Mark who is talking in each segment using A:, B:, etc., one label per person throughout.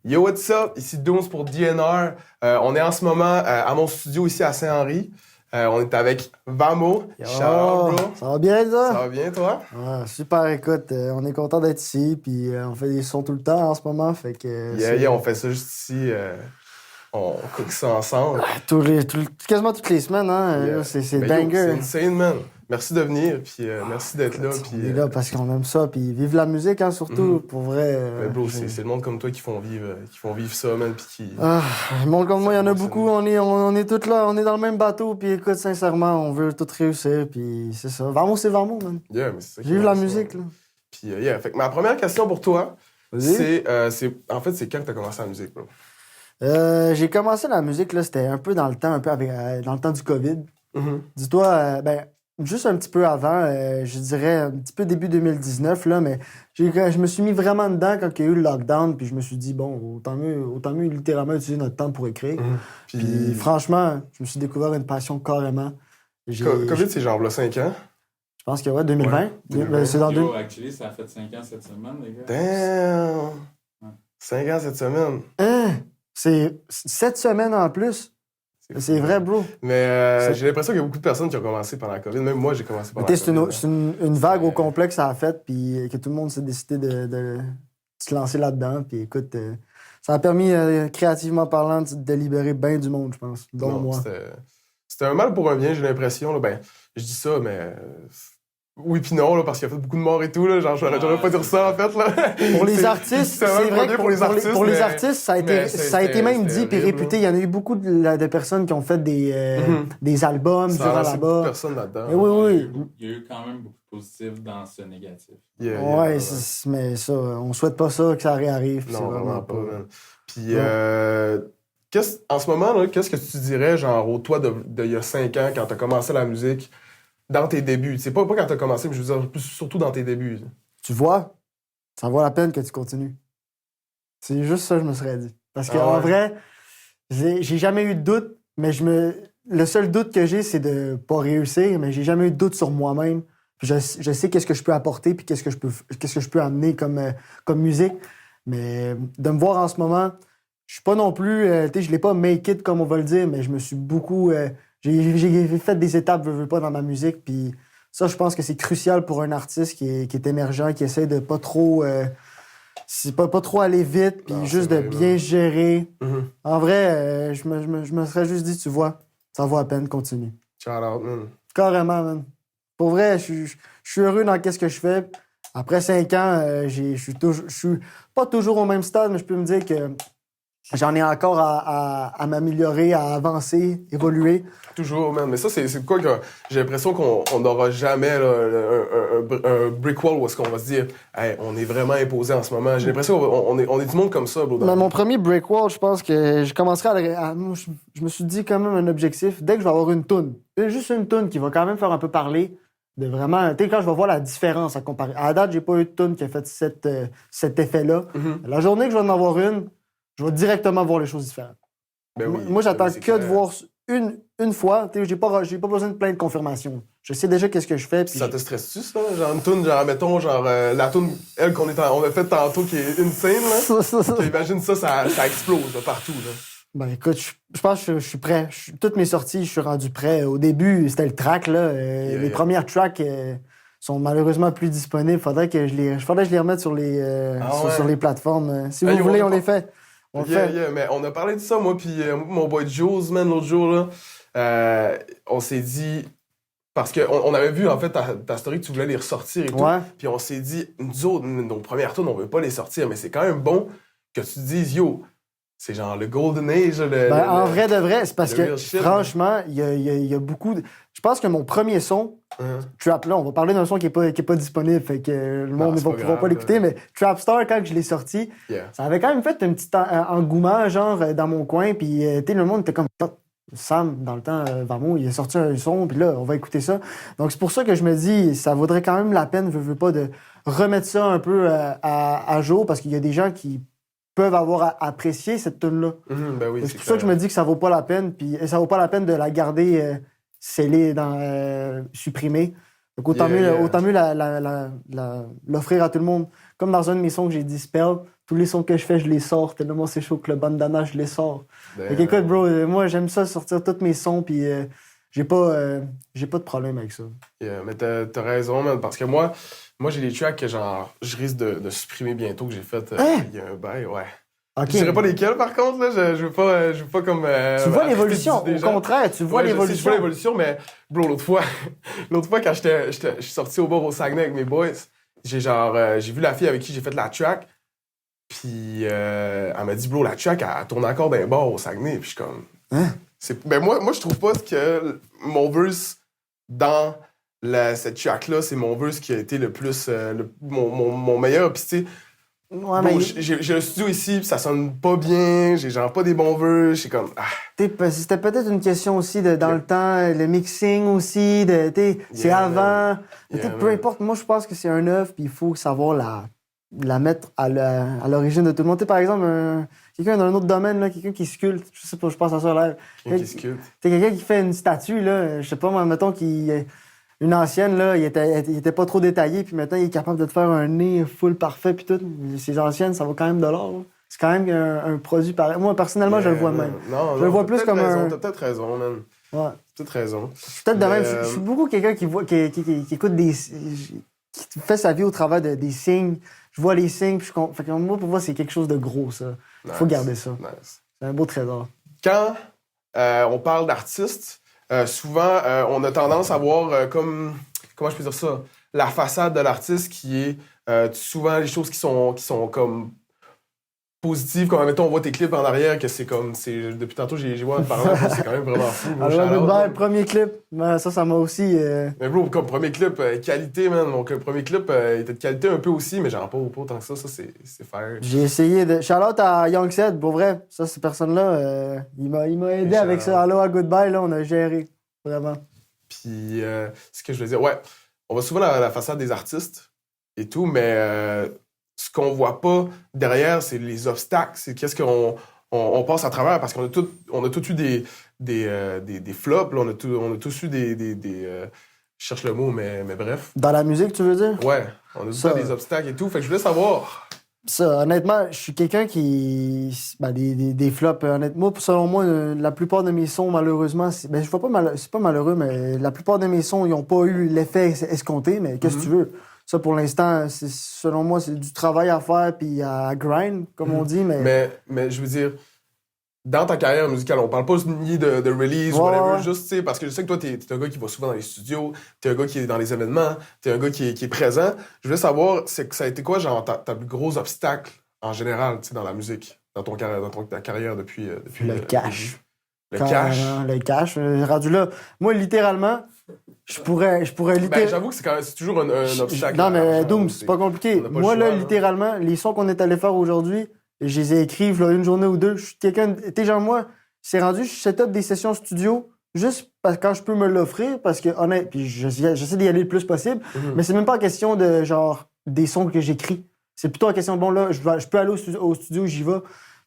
A: Yo, what's up? Ici Dooms pour DNR. On est en ce moment à mon studio ici à Saint-Henri. On est avec Vamo.
B: Yo,
A: Shout out, bro.
B: ça va bien, ça?
A: Ça va bien, toi?
B: Ouais, super, écoute, on est content d'être ici, puis on fait des sons tout le temps en ce moment, fait que...
A: Yeah, on fait ça juste ici. On cook ça ensemble.
B: Quasiment toutes les semaines, hein,
A: Yeah.
B: c'est
A: Ben, yo,
B: banger.
A: c'est insane, man. Merci de venir, puis merci d'être là.
B: Écoute,
A: Puis,
B: on est là parce qu'on aime ça, puis vive la musique, hein, surtout, pour vrai.
A: ben, bro, c'est le monde comme toi qui font vivre ça, man, puis qui...
B: Le monde comme moi, il y en a
A: Ça
B: beaucoup, on est tous là, on est dans le même bateau, puis écoute, sincèrement, on veut tout réussir, puis c'est ça. Vamos, c'est Vamos, man.
A: Yeah, mais c'est ça qui
B: Vive
A: est
B: la
A: nice,
B: musique,
A: man.
B: là.
A: Puis, yeah, fait que ma première question pour toi,
B: Vas-y.
A: c'est quand que t'as commencé la musique, bro?
B: J'ai commencé la musique, là, c'était un peu dans le temps, un peu avec, dans le temps du COVID.
A: Mm-hmm.
B: Dis-toi, juste un petit peu avant, je dirais un petit peu début 2019, là, mais je me suis mis vraiment dedans quand il y a eu le lockdown, puis je me suis dit, bon, autant mieux littéralement utiliser notre temps pour écrire. Puis franchement, je me suis découvert une passion carrément.
A: COVID, c'est genre là 5 ans.
B: Je pense que ouais, 2020.
A: Ouais, 2020.
B: C'est dans
C: Yo, actually, ça a fait 5 ans cette semaine, les gars.
A: Damn! 5 ans cette semaine.
B: Hein? C'est 7 semaines en plus. C'est vrai, bro.
A: Mais j'ai l'impression qu'il y a beaucoup de personnes qui ont commencé pendant la COVID. Même moi, j'ai commencé pendant la
B: C'est
A: COVID.
B: une vague au complet que ça a fait, puis que tout le monde s'est décidé de se lancer là-dedans. Puis écoute, ça a permis, créativement parlant, de libérer bien du monde, je pense, dont
A: Non,
B: moi.
A: c'était un mal pour un bien, j'ai l'impression. Là. Ben, je dis ça, mais... oui puis non, là, parce qu'il y a fait beaucoup de morts et tout. Là. Genre, j'aurais pas dire ça, en fait. Là.
B: Pour les artistes, c'est vrai que pour les artistes, ça a été même dit puis réputé. Il y en a eu beaucoup de personnes qui ont fait des albums
A: ça
B: durant
A: a beaucoup de
B: là-bas.
A: personnes là-dedans.
B: Et oui.
C: Il y a eu quand même beaucoup de positifs dans ce négatif.
B: Ouais, mais ça, on souhaite pas ça, que ça réarrive.
A: Non, vraiment pas, man. Puis, en ce moment, là, qu'est-ce que tu dirais, genre, au toi de il y a 5 ans, quand t'as commencé la musique, dans tes débuts? C'est pas quand t'as commencé, mais je veux dire, surtout dans tes débuts.
B: Tu vois, ça vaut la peine que tu continues. C'est juste ça que je me serais dit. Parce qu'en vrai, j'ai jamais eu de doute, mais le seul doute que j'ai, c'est de pas réussir, mais j'ai jamais eu de doute sur moi-même. Je sais qu'est-ce que je peux apporter puis qu'est-ce que je peux amener comme musique. Mais de me voir en ce moment, je suis pas non plus... je l'ai pas make it, comme on va le dire, mais je me suis beaucoup... j'ai fait des étapes, veux pas, dans ma musique, puis ça, je pense que c'est crucial pour un artiste qui est émergent, qui essaie de pas trop... pas trop aller vite, puis juste de bien gérer. En vrai, je me serais juste dit, tu vois, ça vaut la peine, continue.
A: Shout out, man.
B: Carrément, man. Pour vrai, je suis heureux dans ce que je fais. Après 5 ans, je suis pas toujours au même stade, mais je peux me dire que j'en ai encore à m'améliorer, à avancer, évoluer.
A: Toujours, man. Mais ça, c'est quoi que j'ai l'impression qu'on n'aura jamais là, un brick wall où est-ce qu'on va se dire hey, on est vraiment imposé en ce moment. J'ai l'impression qu'on est du monde comme ça, bro.
B: Mais mon premier break wall, je pense que je commencerai je me suis dit quand même un objectif. Dès que je vais avoir une toune, juste une toune qui va quand même faire un peu parler, de vraiment... Tu sais, quand je vais voir la différence à comparer. À la date, j'ai pas eu de toune qui a fait cet effet-là. La journée que je vais en avoir une, je vais directement voir les choses différentes.
A: Ben oui,
B: moi, j'attends
A: ben oui,
B: que de voir une fois. J'ai pas besoin de plein de confirmations. Je sais déjà qu'est-ce que je fais.
A: Ça te stresse-tu, ça? Genre une toune, genre, mettons, la toune, elle, on a fait tantôt, qui est une scène, là. Imagine ça explose là, partout, là.
B: Ben écoute, je pense que je suis prêt. Toutes mes sorties, je suis rendu prêt. Au début, c'était le track, là. Les premières tracks sont malheureusement plus disponibles. Faudrait que je les remette sur les plateformes. Si vous voulez, on les fait. On le fait.
A: Mais on a parlé de ça, moi, puis mon boy Jules, man, l'autre jour, là. On s'est dit... Parce qu'on avait vu, en fait, ta story que tu voulais les ressortir et tout.
B: Ouais.
A: Puis on s'est dit, nous autres, nos premières tours, on veut pas les sortir, mais c'est quand même bon que tu te dises, yo, c'est genre le golden age.
B: En vrai de vrai, c'est parce que,
A: shit,
B: franchement, il y a beaucoup de... Je pense que mon premier son, Trap, là, on va parler d'un son qui est pas disponible, fait que le monde ne pourra pas l'écouter, mais Trap Star, quand je l'ai sorti, ça avait quand même fait un petit engouement, genre, dans mon coin, puis, le monde était comme... Sam, dans le temps, Vamo, il a sorti un son, puis là, on va écouter ça. Donc, c'est pour ça que je me dis, ça vaudrait quand même la peine, veux pas, de remettre ça un peu à jour, parce qu'il y a des gens qui peuvent avoir apprécié cette tune-là.
A: Ben oui,
B: c'est pour ça que je me dis que ça vaut pas la peine, puis ça vaut pas la peine de la garder scellée, supprimée. Donc, autant mieux l'offrir à tout le monde. Comme dans un de mes sons que j'ai dit, Spell, Tous les sons que je fais, je les sors. Tellement c'est chaud que le bandana, je les sors. Fait qu'écoute, bro, moi, j'aime ça, sortir tous mes sons, puis j'ai pas de problème avec ça.
A: Mais t'as raison, man, parce que moi j'ai des tracks que genre, je risque de supprimer bientôt, que j'ai fait il y a un bail, ouais.
B: OK.
A: Je dirais pas lesquels, par contre, là, je veux pas comme...
B: tu vois l'évolution, au contraire, tu vois l'évolution.
A: Je vois l'évolution, mais, bro, l'autre fois, quand je suis sorti au bar au Saguenay avec mes boys, j'ai vu la fille avec qui j'ai fait la track, puis elle m'a dit, bro, la track, elle tourne encore d'un bar au Saguenay, puis je suis comme...
B: Hein?
A: Ben moi, je trouve pas que mon verse dans cette track-là, c'est mon verse qui a été le plus... mon meilleur, puis tu sais...
B: Ouais,
A: Bon,
B: mais
A: j'ai un studio ici, pis ça sonne pas bien, j'ai genre pas des bons vœux, j'ai comme...
B: c'était peut-être une question aussi de dans le temps, le mixing aussi, c'est avant. Peu importe, moi je pense que c'est un œuvre, puis il faut savoir la mettre à l'origine de tout le monde. Par exemple, quelqu'un dans un autre domaine, là, quelqu'un qui sculpte, je sais pas, je pense à ça là.
A: Quelqu'un qui sculpte.
B: Quelqu'un qui fait une statue, là, je sais pas, moi, mettons une ancienne, là, il était pas trop détaillé, puis maintenant, il est capable de te faire un nez full parfait, puis tout. Ces anciennes, ça vaut quand même de l'or. Là. C'est quand même un produit pareil. Moi, personnellement, je le vois même.
A: Non,
B: je le vois plus comme
A: T'as peut-être raison, man.
B: Ouais.
A: T'as peut-être raison.
B: Peut-être de même. Je suis beaucoup quelqu'un qui écoute qui fait sa vie au travers des signes. Je vois les signes, puis fait que moi, pour moi, c'est quelque chose de gros, ça. Il faut garder ça.
A: Nice.
B: C'est un beau trésor.
A: Quand on parle d'artistes, souvent, on a tendance à voir comme... Comment je peux dire ça? La façade de l'artiste qui est souvent les choses qui sont comme positives. Comme, mettons, on voit tes clips en arrière, que c'est comme... Depuis tantôt, j'ai vu en parlant, c'est quand même vraiment fou.
B: Alors, premier clip, ça m'a aussi...
A: Mais bro, comme premier clip, qualité, man. Donc, le premier clip, il était de qualité un peu aussi, mais genre pas autant que ça. Ça, c'est faire.
B: J'ai essayé de... Shout-out à Young Sed, pour vrai. Ça, cette personne-là, il m'a aidé avec ça. Aloha Goodbye, là, on a géré. Vraiment.
A: Puis, ce que je veux dire, ouais, on voit souvent la façade des artistes et tout, mais ce qu'on voit pas derrière, c'est les obstacles. C'est qu'est-ce qu'on passe à travers, parce qu'on a tous eu des flops, là, on a tous eu je cherche le mot, mais bref.
B: Dans la musique, tu veux dire?
A: Ouais, on a tous des obstacles et tout. Fait que je voulais savoir.
B: Ça, honnêtement, je suis quelqu'un qui... des flops, honnêtement. Selon moi, la plupart de mes sons, malheureusement... je vois pas c'est pas malheureux, mais la plupart de mes sons, ils ont pas eu l'effet escompté, mais qu'est-ce que tu veux? Ça, pour l'instant, selon moi, c'est du travail à faire puis à grind, comme on dit, mais...
A: Mais je veux dire, dans ta carrière musicale, on parle pas ni de release ou whatever, juste, tu sais, parce que je sais que toi, t'es un gars qui va souvent dans les studios, t'es un gars qui est dans les événements, t'es un gars qui est présent. Je voulais savoir, c'est que ça a été quoi, genre, ta plus gros obstacle en général, tu sais, dans la musique, dans ta carrière depuis
B: le cash.
A: Le cash.
B: Le cash, rendu là. Moi, littéralement, je pourrais littéralement...
A: j'avoue que c'est toujours un obstacle.
B: Non, mais Doom, c'est pas compliqué. Moi, là, littéralement, les sons qu'on est allé faire aujourd'hui, je les ai écrits là, une journée ou deux. Je suis quelqu'un... T'es genre moi, c'est rendu, je set up des sessions studio juste quand je peux me l'offrir, parce que, honnêtement, puis j'essaie d'y aller le plus possible, mais c'est même pas question de, genre, des sons que j'écris. C'est plutôt la question de, bon, là, je peux aller au studio, j'y vais.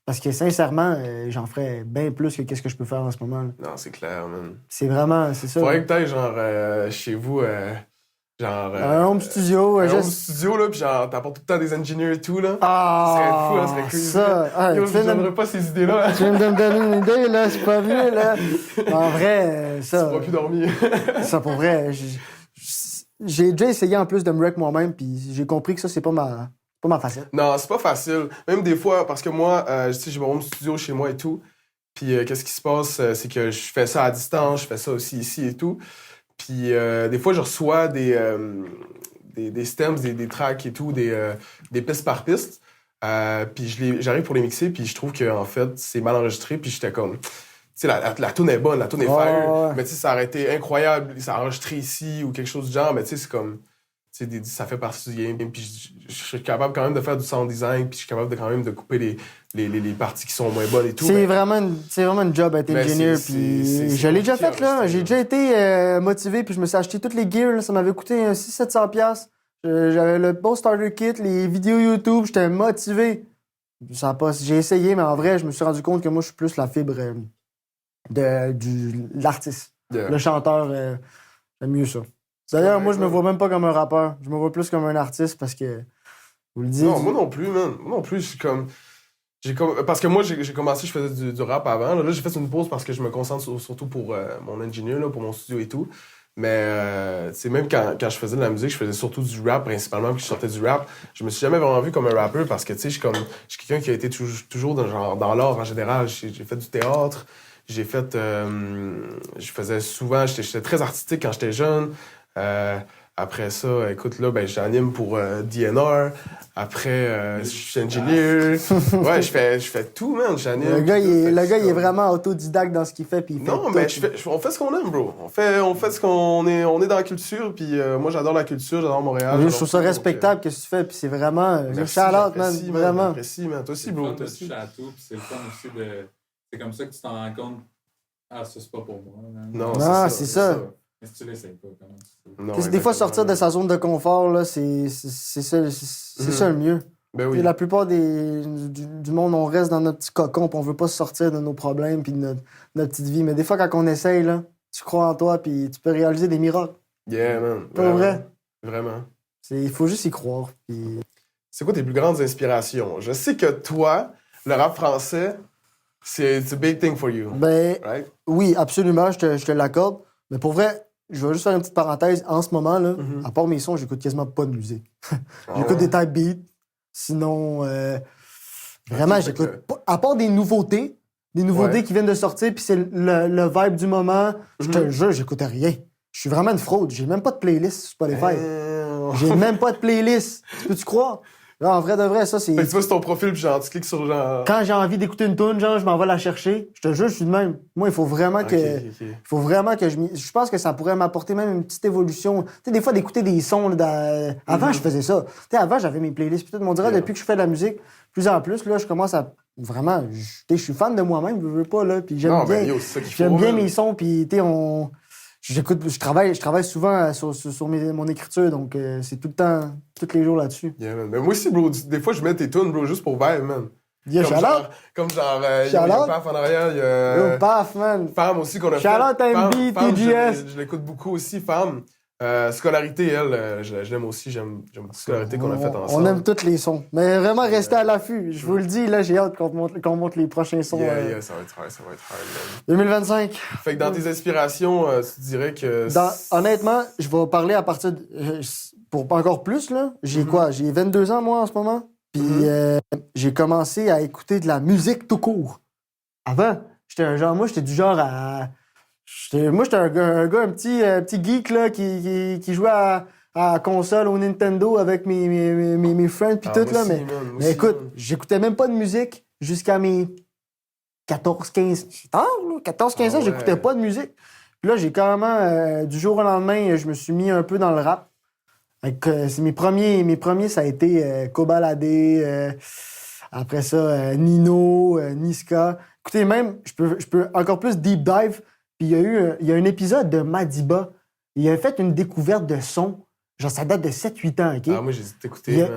B: Parce que, sincèrement, j'en ferais bien plus que qu'est-ce que je peux faire en ce moment. Là.
A: Non, c'est clair, man.
B: C'est vraiment, c'est ça.
A: Faudrait que t'ailles, genre, chez vous, genre...
B: un home studio.
A: Un home studio, là, pis genre, t'apportes tout le temps des ingénieurs et tout, là.
B: Ah!
A: Ça serait fou, là, ça serait crazy.
B: Ça,
A: Yo, je donnerais pas ces idées-là.
B: Tu viens de me donner une idée, là, c'est pas mieux, là. En vrai, ça...
A: Tu pourras plus dormir.
B: Ça, pour vrai, j'ai déjà essayé, en plus, de me wreck moi-même, puis j'ai compris que ça, c'est pas ma facette.
A: Non, c'est pas facile. Même des fois, parce que moi, tu sais, j'ai mon home studio chez moi et tout. Puis qu'est-ce qui se passe, c'est que je fais ça à distance, je fais ça aussi ici et tout. Puis des fois, je reçois des stems, des tracks et tout, des pistes par piste. Puis j'arrive pour les mixer, puis je trouve qu'en fait, c'est mal enregistré. Puis j'étais comme... Tu sais, la tune est bonne, la tune est fire.
B: Ouais.
A: Mais tu sais, ça aurait été incroyable, ça a enregistré ici ou quelque chose du genre. Mais tu sais, c'est comme... ça fait partie du game. Puis je suis capable quand même de faire du sound design, puis je suis capable quand même de couper les parties qui sont moins bonnes et tout.
B: C'est vraiment une job être ingénieur. Puis je l'ai déjà fait, là. J'ai déjà été motivé, puis je me suis acheté toutes les gears. Là. Ça m'avait coûté 600-700$. J'avais le bon starter kit, les vidéos YouTube. J'étais motivé. J'ai essayé, mais en vrai, je me suis rendu compte que moi, je suis plus la fibre de l'artiste.
A: Yeah.
B: Le chanteur, j'aime mieux ça. D'ailleurs, moi, je me vois même pas comme un rappeur. Je me vois plus comme un artiste parce que Vous le dites.
A: Non, moi non plus, man. Moi non plus, je suis comme... Parce que moi, j'ai commencé, je faisais du rap avant. Là, j'ai fait une pause parce que je me concentre surtout pour mon engineer, là, pour mon studio et tout. Mais c'est même quand je faisais de la musique, je faisais surtout du rap principalement, puis je sortais du rap. Je me suis jamais vraiment vu comme un rappeur parce que, tu sais, je suis quelqu'un qui a été toujours dans l'art en général. J'ai fait du théâtre, j'ai fait... je faisais souvent... J'étais très artistique quand j'étais jeune. Après ça, écoute, là, ben, j'anime pour DNR. Après, je suis engineer. Ouais, je fais tout, man. J'anime.
B: Le gars, il est vraiment autodidacte dans ce qu'il fait. Puis il fait
A: Non,
B: tout.
A: mais on fait ce qu'on aime, bro. On fait ce qu'on est. On est dans la culture, puis moi, j'adore la culture, j'adore Montréal.
B: Je trouve ça respectable, qu'est-ce que tu fais. Puis c'est vraiment. Shout-out, man. Vraiment.
A: J'apprécie, man. Toi aussi, bro.
C: C'est le fun de toucher à tout, puis c'est le fun aussi de... C'est comme ça que tu t'en rends compte. Ah, ça, c'est pas pour moi. Man.
A: Non,
B: c'est ça.
C: Mais si tu l'essayes pas, comment tu
A: Non,
B: Des fois, sortir de sa zone de confort, là, c'est ça le mieux.
A: Ben oui.
B: La plupart du monde, on reste dans notre petit cocon, puis on veut pas sortir de nos problèmes, puis de notre petite vie. Mais des fois, quand on essaye, là, tu crois en toi, puis tu peux réaliser des miracles.
A: Yeah, man.
B: Pas vrai?
A: Vraiment.
B: Il faut juste y croire. Puis...
A: C'est quoi tes plus grandes inspirations? Je sais que toi, le rap français, it's a big thing for you.
B: Ben,
A: right?
B: oui, absolument, je te l'accorde. Mais pour vrai, je vais juste faire une petite parenthèse. En ce moment, là, à part mes sons, j'écoute quasiment pas de musique. J'écoute des type beats. Sinon, vraiment, j'écoute pas. À part des nouveautés qui viennent de sortir, puis c'est le vibe du moment, je te jure, j'écoute rien. Je suis vraiment une fraude. J'ai même pas de playlist sur Spotify. J'ai même pas de playlist. Peux-tu croire? Là, en vrai de vrai, ça, c'est...
A: Fait que tu vas sur ton profil, puis genre, tu cliques sur genre...
B: Quand j'ai envie d'écouter une tune, genre, je m'en vais la chercher. Je te jure, je suis de même. Moi, il faut vraiment que... Il faut vraiment que je pense que ça pourrait m'apporter même une petite évolution. Tu sais, des fois, d'écouter des sons, là, avant, je faisais ça. Tu sais, avant, j'avais mes playlists, puis tout. On dirait, depuis que je fais de la musique, plus en plus, là, je commence à... Vraiment, je suis fan de moi-même, je veux pas, là, puis j'aime bien... J'aime bien mes sons, puis, tu sais, je travaille souvent sur mon écriture, donc c'est tout le temps, tous les jours là-dessus.
A: Yeah, man. Mais moi aussi, bro, des fois, je mets tes tunes, bro, juste pour vibe, man.
B: Yeah,
A: comme genre, il y a Paf en arrière, il y a...
B: Yo, Paf, man.
A: Femme aussi qu'on a fait.
B: Shout-out MB, TGS.
A: Je l'écoute beaucoup aussi, Femme. Scolarité, elle, je l'aime aussi, j'aime beaucoup Scolarité qu'on a fait ensemble.
B: On aime tous les sons. Mais vraiment, restez à l'affût. Je vous le dis, là, j'ai hâte qu'on monte les prochains sons.
A: Yeah, ça va être hard, man.
B: 2025.
A: Fait que dans tes inspirations, tu dirais que...
B: Honnêtement, je vais parler à partir de... pour pas encore plus, là. J'ai quoi? J'ai 22 ans, moi, en ce moment. Puis j'ai commencé à écouter de la musique tout court. Avant, j'étais du genre à... Moi, j'étais un gars, un petit geek là, qui jouait à la console, au Nintendo avec mes friends pis tout. Là, mais écoute, j'écoutais même pas de musique jusqu'à mes 14-15 ans. 14-15 ans, j'écoutais pas de musique. Puis là, j'ai carrément, du jour au lendemain, je me suis mis un peu dans le rap. C'est mes premiers, ça a été Kobalade, après ça, Nino, Niska. Écoutez, même, je peux encore plus deep dive. Puis il y a un épisode de Madiba. Il a fait une découverte de son. Genre, ça date de 7-8 ans, OK?
A: Ah, moi, j'ai écouté,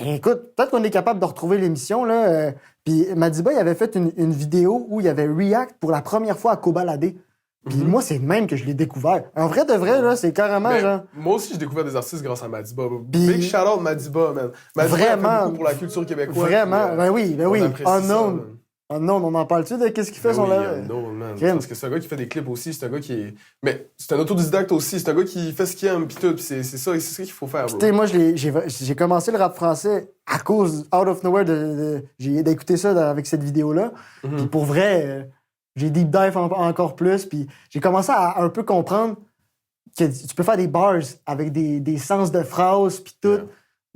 B: écoute, peut-être qu'on est capable de retrouver l'émission, là. Puis Madiba, il avait fait une vidéo où il avait react pour la première fois à Kobalade. Puis moi, c'est le même que je l'ai découvert. En vrai de vrai, là, c'est carrément, genre...
A: Moi aussi, j'ai découvert des artistes grâce à Madiba. Big shout-out Madiba, man. Madiba
B: vraiment,
A: a fait beaucoup pour la culture québécoise.
B: Vraiment, ben oui.
A: Unknown.
B: Unknown, on en parle-tu de qu'est-ce qu'il fait, son...
A: Unknown, man. Parce que c'est un gars qui fait des clips aussi, c'est un gars qui est... Mais c'est un autodidacte aussi, c'est un gars qui fait ce qu'il aime, pis tout, pis c'est ça qu'il faut faire, bro.
B: Tu sais, moi, j'ai commencé le rap français à cause, out of nowhere, j'ai d'écouter ça avec cette vidéo-là. Puis pour vrai... j'ai deep dive encore plus, puis j'ai commencé à un peu comprendre que tu peux faire des bars avec des sens de phrases, puis tout.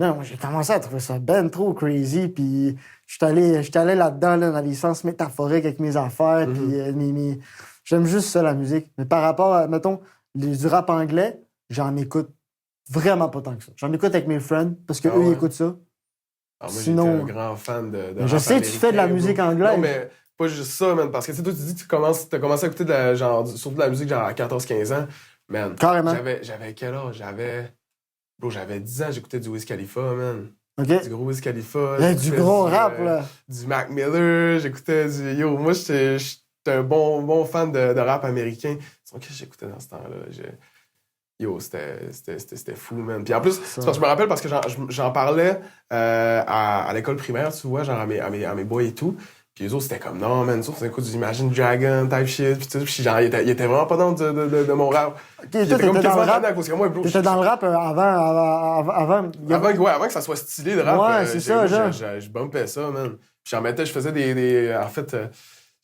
B: Non, j'ai commencé à trouver ça ben trop crazy, puis j'étais allé là-dedans, là, dans les sens métaphoriques avec mes affaires, puis j'aime juste ça, la musique. Mais par rapport à, mettons, du rap anglais, j'en écoute vraiment pas tant que ça. J'en écoute avec mes friends, parce qu'eux, ils écoutent ça.
A: Moi, sinon, j'étais un grand fan de
B: je sais, tu fais de la musique anglaise.
A: Non, mais pas juste ça, man. Parce que, tu sais, toi, tu dis que t'as commencé à écouter surtout de la musique, genre, à 14-15 ans. Man.
B: Carrément.
A: J'avais quel âge? J'avais 10 ans, j'écoutais du Wiz Khalifa, man.
B: OK.
A: Du gros Wiz Khalifa.
B: Du gros rap, là.
A: Du Mac Miller, j'écoutais du... Yo, moi, j'étais un bon fan de rap américain. C'est ce que j'écoutais dans ce temps-là. Yo, c'était fou, man. Puis en plus,
B: Ça.
A: c'est parce que je me rappelle parce que j'en parlais à l'école primaire, tu vois, genre à mes boys et tout. Puis les autres, c'était comme, non, man, ça, c'est un coup du Imagine Dragon type shit. Puis, puis genre, il était vraiment pas dans de mon rap.
B: Ok,
A: Il
B: toi,
A: était comme
B: t'étais dans le
A: quasiment
B: rap.
A: à cause que moi, bro.
B: T'étais dans le rap avant.
A: Avant que ça soit stylé de rap,
B: Ouais, c'est ça, genre.
A: je bumpais ça, man. Puis j'en mettais, je faisais en fait,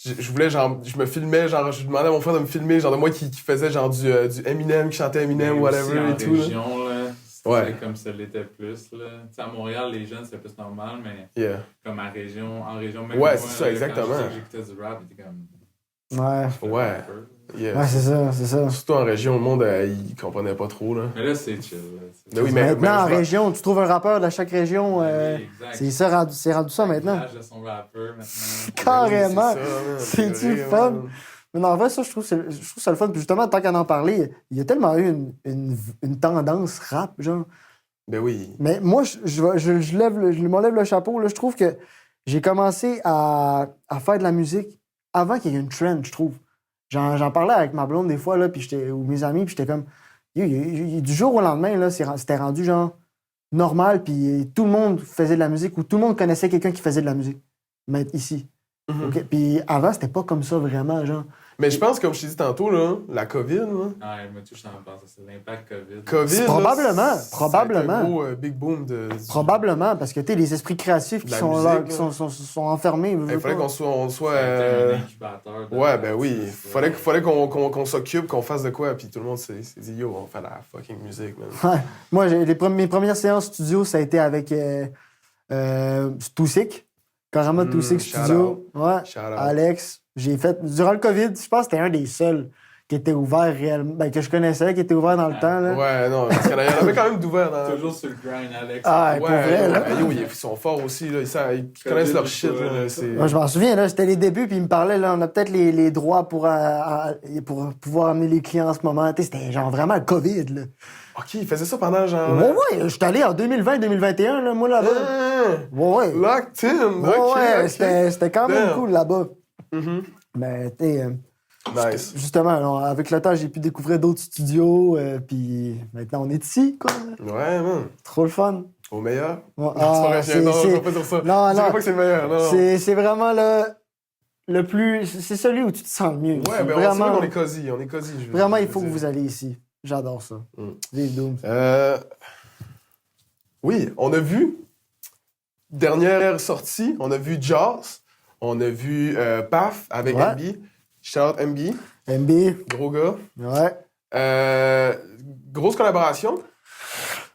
A: je voulais, genre, je me filmais, genre, je demandais à mon frère de me filmer, genre, de moi qui faisait, genre, du Eminem, qui chantait Eminem, whatever,
C: en
A: et tout.
C: région, là, c'était
A: Ouais.
C: comme ça l'était plus, là. Tu sais, à Montréal, les jeunes, c'est plus normal, mais
A: Yeah.
C: comme en région, même
A: Ouais,
C: moi,
A: c'est ça,
C: là,
A: exactement.
C: Quand j'écoutais du rap, j'étais comme...
B: Ouais.
A: Ouais.
C: rapper.
A: Yeah.
B: Ouais, c'est ça.
A: Surtout en région, le monde, il comprenait pas trop, là.
C: Mais là, c'est chill. Là.
A: Mais oui, mais
B: Maintenant, en
A: je vois-
B: région, tu trouves un rappeur de chaque région.
C: Oui, exact.
B: C'est rendu ça maintenant.
C: L'âge de son rappeur, maintenant.
B: Carrément.
A: Oui, c'est ça, man.
B: C'est-tu
A: vrai,
B: le fun?
A: man.
B: Mais non, en vrai, ça, je trouve ça le fun. Puis justement, tant qu'à en parler, il y a tellement eu une tendance rap, genre.
A: Ben oui.
B: Mais moi, je m'enlève le chapeau. Là, je trouve que j'ai commencé à faire de la musique avant qu'il y ait une trend, je trouve. J'en parlais avec ma blonde des fois, là, ou mes amis, puis j'étais comme... Du jour au lendemain, là, c'était rendu genre normal, puis tout le monde faisait de la musique, ou tout le monde connaissait quelqu'un qui faisait de la musique. Mais ici.
A: Mhm.
B: OK? Puis avant, c'était pas comme ça vraiment, genre.
A: Mais je pense, comme je t'ai dit tantôt, là, la COVID, là.
C: Ouais, moi, tout, je t'en pense. C'est l'impact COVID.
A: COVID,
B: Probablement,
A: là,
B: probablement.
A: C'est un gros big boom
B: Probablement, parce que tu sais, les esprits créatifs qui
A: La
B: sont
A: musique,
B: là,
A: là.
B: qui sont enfermés.
A: Il fallait qu'on soit.
C: C'était un incubateur. de
A: Ouais, ben oui.
C: l'artiste,
A: Fallait qu'on s'occupe, qu'on fasse de quoi, puis tout le monde s'est dit, yo, on fait la fucking musique, man.
B: Ouais. Moi, mes premières séances studio, ça a été avec Toussic. Carrément Toussic
A: shout
B: Studio. Ouais.
A: Shout out.
B: Alex. J'ai fait. Durant le COVID, je pense que c'était un des seuls qui était ouvert réellement. Ben, que je connaissais, qui était ouvert dans le temps. Là.
A: Ouais, non, parce qu'il y en avait quand même d'ouvert dans.
C: Toujours sur le grind, Alex.
B: Ah,
A: Ouais,
B: pour vrai, là.
A: yo, ils sont forts aussi, là. Ils connaissent leur shit, là.
B: Moi, je m'en souviens, là, c'était les débuts, puis il me parlait, là, on a peut-être les droits pour pouvoir amener les clients en ce moment. Tu sais, c'était genre vraiment le COVID, là.
A: Ok, ils faisaient ça pendant genre.
B: Ouais, je suis allé en 2020-2021, là, moi, là-bas. Ouais.
A: Locked in!
B: Ouais,
A: Ok,
B: ouais,
A: ok.
B: c'était quand même
A: Damn.
B: cool là-bas.
A: Mhm.
B: Mais, tu sais,
A: Nice.
B: justement, alors, avec le temps, j'ai pu découvrir d'autres studios, puis maintenant, on est ici, quoi.
A: Ouais, man.
B: Trop le fun.
A: Au meilleur.
B: Ouais,
A: Non, c'est pas vrai,
B: c'est-
A: non,
B: c'est-
A: je vais pas dire ça.
B: Non,
A: Je dirais
B: non.
A: pas que c'est le meilleur, non.
B: C'est vraiment le plus... C'est celui où tu te sens le mieux.
A: Ouais,
B: C'est
A: ben
B: vraiment,
A: on est cosy, on est cosy.
B: vraiment, il faut que vous alliez ici. J'adore ça.
A: Mm.
B: Vive Doom.
A: Oui, on a vu, dernière sortie, on a vu Jaws, on a vu Paf avec
B: Ouais.
A: MB. Shout out MB,
B: MB,
A: gros gars.
B: ouais.
A: Grosse collaboration.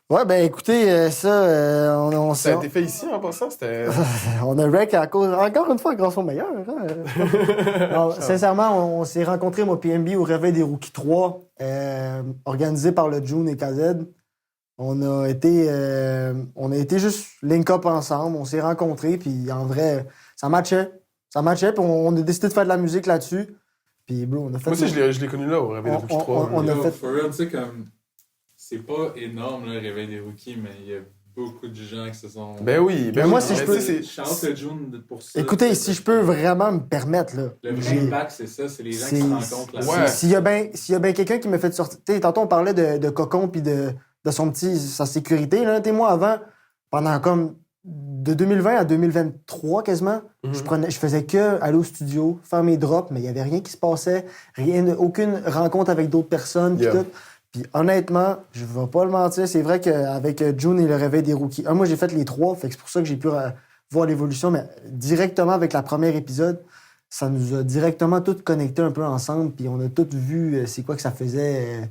B: Ouais, ben écoutez, on
A: Ça a été fait ici en passant, c'était.
B: on a rec à cause, encore une fois, grâce au meilleur. Hein. Non, sincèrement, on s'est rencontrés, moi, PMB, au Réveil des Rookies 3, organisé par le June et KZ. On a été juste link-up ensemble, on s'est rencontrés, puis en vrai, ça matchait. Ça matchait, puis on a décidé de faire de la musique là-dessus. Puis, bro, on a fait...
A: Moi aussi, je l'ai connu là, au Réveil des Rookies 3.
B: on a
C: Yo,
B: fait-
C: for real, tu sais, comme. C'est pas énorme, le réveil des rookies, mais il y a beaucoup de gens qui se sont.
A: Ben oui, ben
B: Mais moi,
A: oui,
B: si je
A: mais
B: peux-
A: tu sais,
C: Shout le June pour ça.
B: Écoutez, si je peux vraiment me permettre, là...
C: Le vrai
B: j'ai-
C: impact, c'est ça, c'est les gens qui se rencontrent là.
A: Ouais.
B: S'il y a bien quelqu'un qui me fait sortir... Tu sais, tantôt, on parlait de Cocon puis de sa sécurité, là. Tu sais, moi, avant, pendant comme... De 2020 à 2023, quasiment, je faisais que aller au studio, faire mes drops, mais il y avait rien qui se passait, aucune rencontre avec d'autres personnes, puis
A: Yeah.
B: tout. Puis honnêtement, je vais pas le mentir, c'est vrai qu'avec June et le Réveil des Rookies, moi, j'ai fait les trois, fait que c'est pour ça que j'ai pu voir l'évolution, mais directement avec la première épisode, ça nous a directement tous connectés un peu ensemble, puis on a tous vu c'est quoi que ça faisait...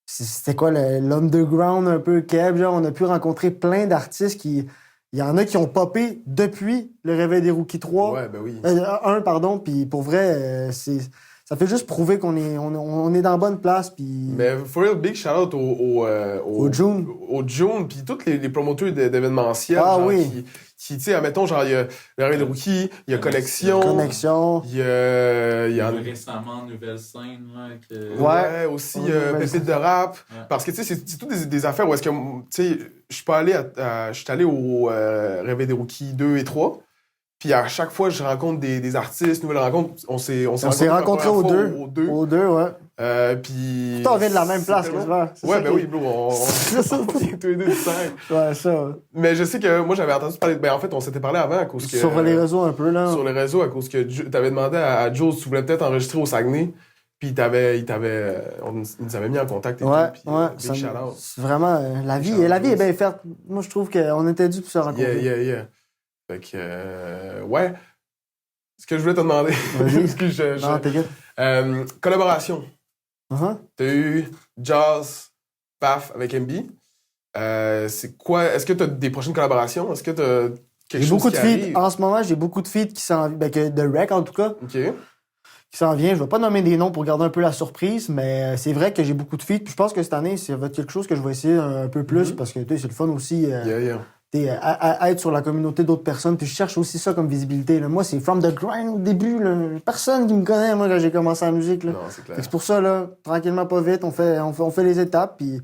B: C'était quoi l'underground un peu Keb, genre on a pu rencontrer plein d'artistes qui... Il y en a qui ont popé depuis le Réveil des Rookies 3.
A: Ouais, ben oui.
B: 1, pardon, puis pour vrai, ça fait juste prouver qu'on est, on est dans la bonne place, puis...
A: Mais for real, big shout out
B: Au June.
A: Au June, puis tous les promoteurs d'événementiels.
B: Ah
A: genre,
B: oui.
A: Qui tu sais, admettons, genre, il y a le Réveil des Rookies, il y a Connexion.
B: Connexion.
A: Il y a.
C: Il y a récemment Nouvelle Scène, là. Que...
A: Ouais, aussi
B: Ouais,
A: Pépite de rap.
C: Ouais.
A: Parce que, tu sais, c'est toutes des affaires où est-ce que, tu sais, je suis allé au Réveil des Rookies 2 et 3. Puis à chaque fois, je rencontre des artistes, nouvelles rencontres. On s'est
B: rencontrés aux deux. Aux deux, ouais.
A: Puis...
B: Toi, on vient de la même place, quasiment.
A: Ouais, ben oui, bro, on vient tous les deux du cercle.
B: Ouais, ça.
A: Mais je sais que moi, j'avais entendu parler... Ben en fait, on s'était parlé avant à cause que...
B: Sur les réseaux un peu, là.
A: Sur les réseaux, à cause que t'avais demandé à Jules si tu voulais peut-être enregistrer au Saguenay. Puis il nous avait mis en contact et
B: ouais,
A: tout. Puis,
B: ouais.
A: big shout-out.
B: C'est vraiment... la vie est bien faite. Moi, je trouve qu'on était dû pour se rencontrer.
A: Yeah. Fait que... ouais. Ce que je voulais te demander...
B: Non, t'inquiète.
A: Collaboration.
B: Uh-huh.
A: T'as eu Jazz, Paf avec MB. C'est quoi... Est-ce que t'as des prochaines collaborations? Est-ce que t'as quelque
B: J'ai
A: chose
B: beaucoup
A: qui
B: de feats.
A: arrive?
B: En ce moment, j'ai beaucoup de feats qui s'en... de rec, en tout cas.
A: OK.
B: Qui s'en vient. Je vais pas nommer des noms pour garder un peu la surprise, mais c'est vrai que j'ai beaucoup de feats. Puis je pense que cette année, ça va être quelque chose que je vais essayer un peu plus parce que c'est le fun aussi. À être sur la communauté d'autres personnes. Puis je cherche aussi ça comme visibilité. Là. Moi, c'est from the grind au début. Là. Personne qui me connaît, moi, quand j'ai commencé la musique. Là.
A: Non, c'est clair.
B: C'est pour ça, là, tranquillement, pas vite, on fait les étapes. Puis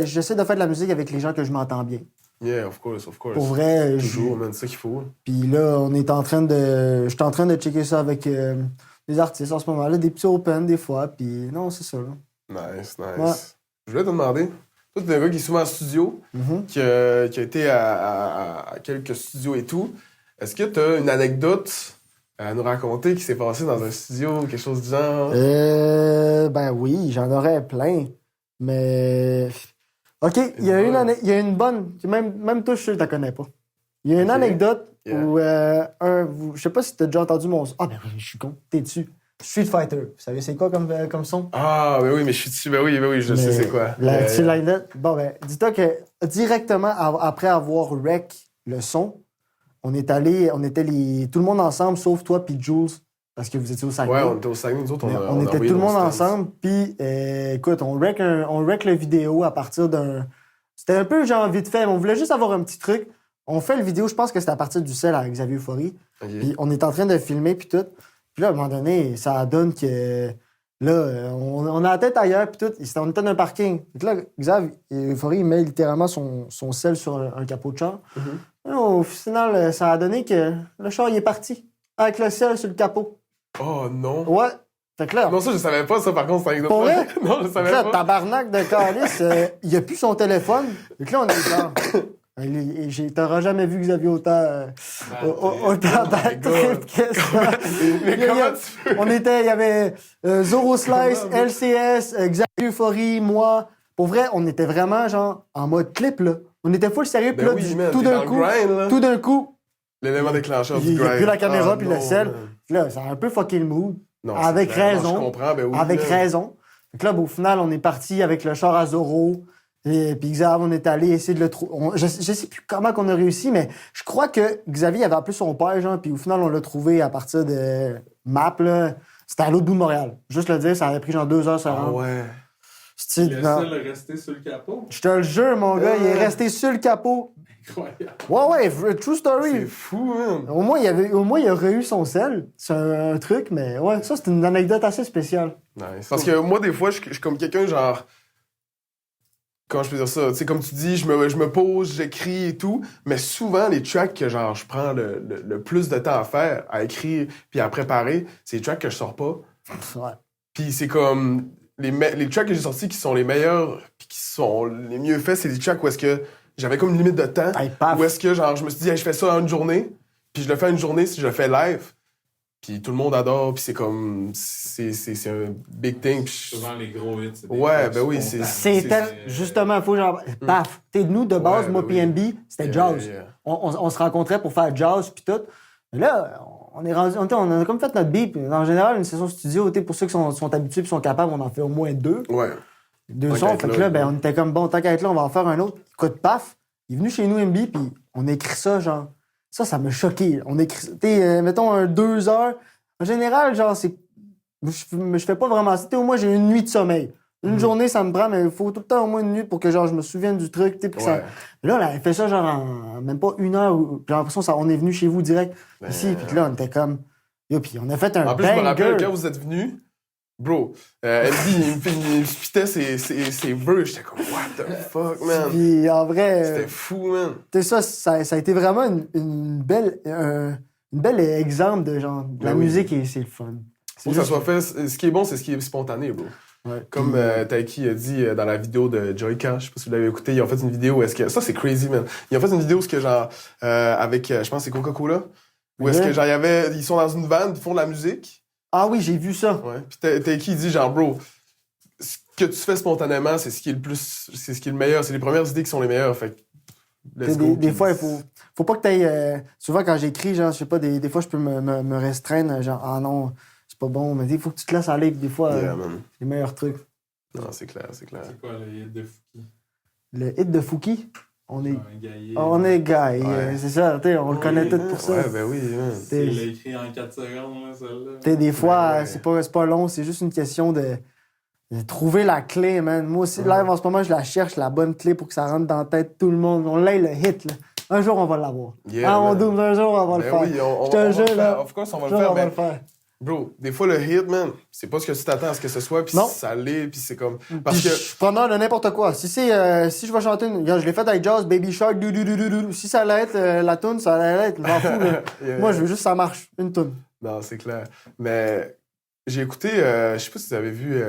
B: j'essaie de faire de la musique avec les gens que je m'entends bien.
A: Yeah, of course.
B: Pour vrai.
A: Toujours, man, c'est ça qu'il faut.
B: Puis là, je suis en train de checker ça avec des artistes en ce moment. Là, des petits open des fois. Puis non, c'est ça. Là.
A: Nice.
B: Ouais.
A: Je voulais te demander, toi, t'es un gars qui est souvent en studio, qui a été à quelques studios et tout. Est-ce que t'as une anecdote à nous raconter qui s'est passée dans un studio, quelque chose du genre?
B: Ben oui, j'en aurais plein. Mais... OK, il y a une bonne... Même toi, je suis sûr que tu la connais pas. Il y a une anecdote où... je sais pas si tu as déjà entendu mon... Ah, ben oui, je suis con. T'es dessus. Street Fighter. Vous savez c'est quoi comme son?
A: Ah, ben oui, mais je suis dessus. Ben oui, je sais c'est quoi.
B: Bon, ben, dis-toi que directement après avoir rec le son, on était tout le monde ensemble, sauf toi puis Jules, parce que vous étiez au Saguenay.
A: Ouais, on était au Saguenay, nous autres,
B: on était tout le monde ensemble, puis écoute, on rec le vidéo à partir d'un... C'était un peu genre vite fait, mais on voulait juste avoir un petit truc. On fait le vidéo, je pense que c'était à partir du sel avec Xavier Euphorie. Okay. Puis on est en train de filmer, puis tout. Puis là, à un moment donné, ça donne que... Là, on a la tête ailleurs, puis tout. On était dans un parking. Puis là, Xavier Euphorie, il met littéralement son sel sur un capot de char. Mm-hmm. Au final, ça a donné que le char, il est parti. Avec le sel sur le capot.
A: Oh non!
B: Ouais. Fait que là...
A: Non, ça, je savais pas, ça, par contre, c'est un
B: Pour vrai?
A: Non, je savais
B: là,
A: pas.
B: Tabarnak de calice, il a plus son téléphone. Fait que là, on est genre... T'auras jamais vu Xavier autant trip que ça.
A: Mais comment tu peux?
B: Il y avait Zoro Slice, LCS, Xavier Euphorie, moi. Pour vrai, on était vraiment genre en mode clip, là. On était full sérieux, puis là, tout d'un coup,
A: l'élément déclencheur du grind.
B: Il a pris la caméra puis le sel. Là, ça a un peu fucké le mood.
A: Non,
B: avec raison.
A: Je comprends, ben oui.
B: Avec raison. Donc là, au final, on est parti avec le char à Zoro. Et puis Xavier, on est allé essayer de le trouver. Je sais plus comment qu'on a réussi, mais je crois que Xavier avait appelé son père, genre, puis au final, on l'a trouvé à partir de map, là. C'était à l'autre bout de Montréal. Juste le dire, ça avait pris genre 2 heures, ça rentre.
A: Ouais.
C: Il est seul resté sur le capot.
B: Je te le jure, mon gars, il est resté sur le capot.
C: Incroyable.
B: Ouais, true story.
A: C'est fou, man.
B: Au moins, il aurait eu son sel. C'est un truc, mais ouais, ça, c'est une anecdote assez spéciale.
A: Nice. Parce que moi, des fois, je suis comme quelqu'un, genre... Comment je peux dire ça? Tu sais, comme tu dis, je me pose, j'écris et tout, mais souvent, les tracks que, genre, je prends le plus de temps à faire, à écrire puis à préparer, c'est les tracks que je sors pas.
B: Ouais.
A: Puis c'est comme... Les tracks que j'ai sortis qui sont les meilleurs puis qui sont les mieux faits, c'est les tracks où est-ce que j'avais comme une limite de temps. Où est-ce que, genre, je me suis dit, hey, je fais ça en une journée, puis je le fais en une journée si je le fais live. Puis tout le monde adore, puis c'est comme... C'est un big thing.
C: Souvent, les gros hits, c'est des
A: ben oui,
B: justement, il faut genre... Paf! T'es nous, de base, moi, PNB, c'était jazz. Yeah. On se rencontrait pour faire jazz, puis tout. Mais là, on est rendu... On a comme fait notre beat. En général, une session studio, pour ceux qui sont habitués et sont capables, on en fait au moins 2.
A: Ouais.
B: 2 sons. Fait que là, on était comme, bon, tant qu'à être là, on va en faire un autre. Écoute, paf! Il est venu chez nous, MB, puis on a écrit ça, genre... Ça m'a choqué. On écrit, mettons, 2 heures. En général, genre, je fais pas vraiment ça. Au moins, j'ai une nuit de sommeil. Une journée, ça me prend, mais il faut tout le temps au moins une nuit pour que, genre, je me souvienne du truc. Ça... Là, on avait fait ça, genre, en même pas 1 heure. J'ai l'impression qu'on est venu chez vous direct. Ici, puis là, on était comme... Puis on a fait un
A: En plus,
B: banger.
A: je me rappelle, quand vous êtes venus, bro, elle dit, il me spitait ses vœux. J'étais comme, what the fuck, man?
B: Puis en vrai...
A: C'était fou, man.
B: Ça a été vraiment une belle... une belle exemple de genre, de la
A: Ben oui.
B: musique et c'est le fun.
A: Faut que ça soit fait. Ce qui est bon, c'est ce qui est spontané, bro.
B: Ouais.
A: Comme Taiki a dit dans la vidéo de Joyka, je sais pas si vous l'avez écouté, ils ont fait une vidéo où est-ce que. Ça, c'est crazy, man. Ils ont fait une vidéo où est-ce que, genre, avec, je pense que c'est Coca-Cola, où est-ce que, genre, ils sont dans une van, ils font de la musique.
B: Ah oui, j'ai vu ça.
A: Ouais. Puis Taiki dit, genre, bro, ce que tu fais spontanément, c'est ce qui est le meilleur. C'est les premières idées qui sont les meilleures. Fait que, let's go.
B: Des fois, il faut pas que t'ailles. Souvent, quand j'écris, genre, je sais pas, des fois, je peux me restreindre, genre, ah non, c'est pas bon. Mais il faut que tu te laisses aller, puis des fois,
A: Yeah, man.
B: les meilleurs trucs.
A: Non, c'est clair.
C: C'est quoi le hit de Fouki?
B: Le hit de Fouki, on est.
C: Un gaillé.
B: On est gars,
A: Ouais.
B: c'est ça, tu sais, on le connaît tout pour ça.
A: Ouais, ben oui, man.
C: Il l'a écrit en 4 secondes, là, celle-là.
B: Tu sais, des fois,
A: Ouais.
B: c'est pas long, c'est juste une question de trouver la clé, man. Moi aussi, live, en ce moment, je la cherche, la bonne clé pour que ça rentre dans la tête de tout le monde. On l'a, le hit, là. Un jour, on va l'avoir.
A: Yeah,
B: on
A: man.
B: doute, un jour, on va le
A: Ben
B: faire.
A: oui, on
B: Je te
A: va le
B: jure,
A: faire.
B: là.
A: Of course, on va
B: Un
A: le
B: jour,
A: faire,
B: on va
A: mais
B: le faire.
A: bro, des fois, le hit, man, c'est pas ce que tu t'attends à ce que ce soit, puis
B: Non.
A: ça l'est, puis c'est comme... Parce
B: Puis
A: que...
B: je suis preneur de n'importe quoi. Si je vais chanter regarde, je l'ai fait avec Jazz, Baby Shark, si ça allait être la tune, ça allait être, je m'en fous, là.
A: Yeah.
B: Moi, je veux juste que ça marche. Une tune.
A: Non, c'est clair. Mais j'ai écouté, je sais pas si vous avez vu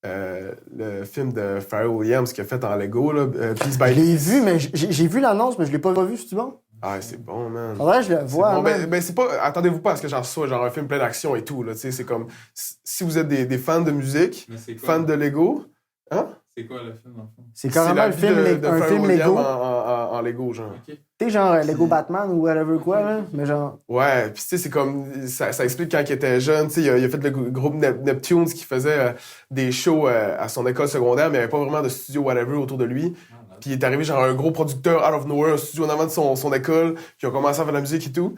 A: le film de Pharrell Williams qu'il a fait en Lego, là, Piece by
B: Je l'ai
A: Piece.
B: vu, mais j'ai vu l'annonce, mais je l'ai pas vu, c'est-tu bon?
A: Ah, c'est bon, man.
B: Faudrait que je le
A: C'est
B: vois,
A: bon.
B: man.
A: Ben, c'est pas... Attendez-vous pas à ce que j'en sois, genre un film plein d'action et tout, là, tu sais, c'est comme... Si vous êtes des fans de musique,
C: Mais c'est quoi,
A: fans de Lego, hein?
C: c'est quoi le film, en fond?
B: C'est carrément
A: la
B: le
A: vie
B: film,
A: de
B: un
A: Pharrell
B: film
A: Williams
B: Lego.
A: en Lego, genre.
C: Ok.
B: Tu sais, genre Lego Batman ou whatever quoi, là. Mais genre.
A: Ouais, puis tu sais, c'est comme... Ça explique quand il était jeune, tu sais, il a fait le groupe Neptunes qui faisait des shows à son école secondaire, mais il n'y avait pas vraiment de studio whatever autour de lui.
C: Ah, là.
A: Puis il est arrivé genre un gros producteur out of nowhere, un studio en avant de son école, qui a commencé à faire de la musique et tout.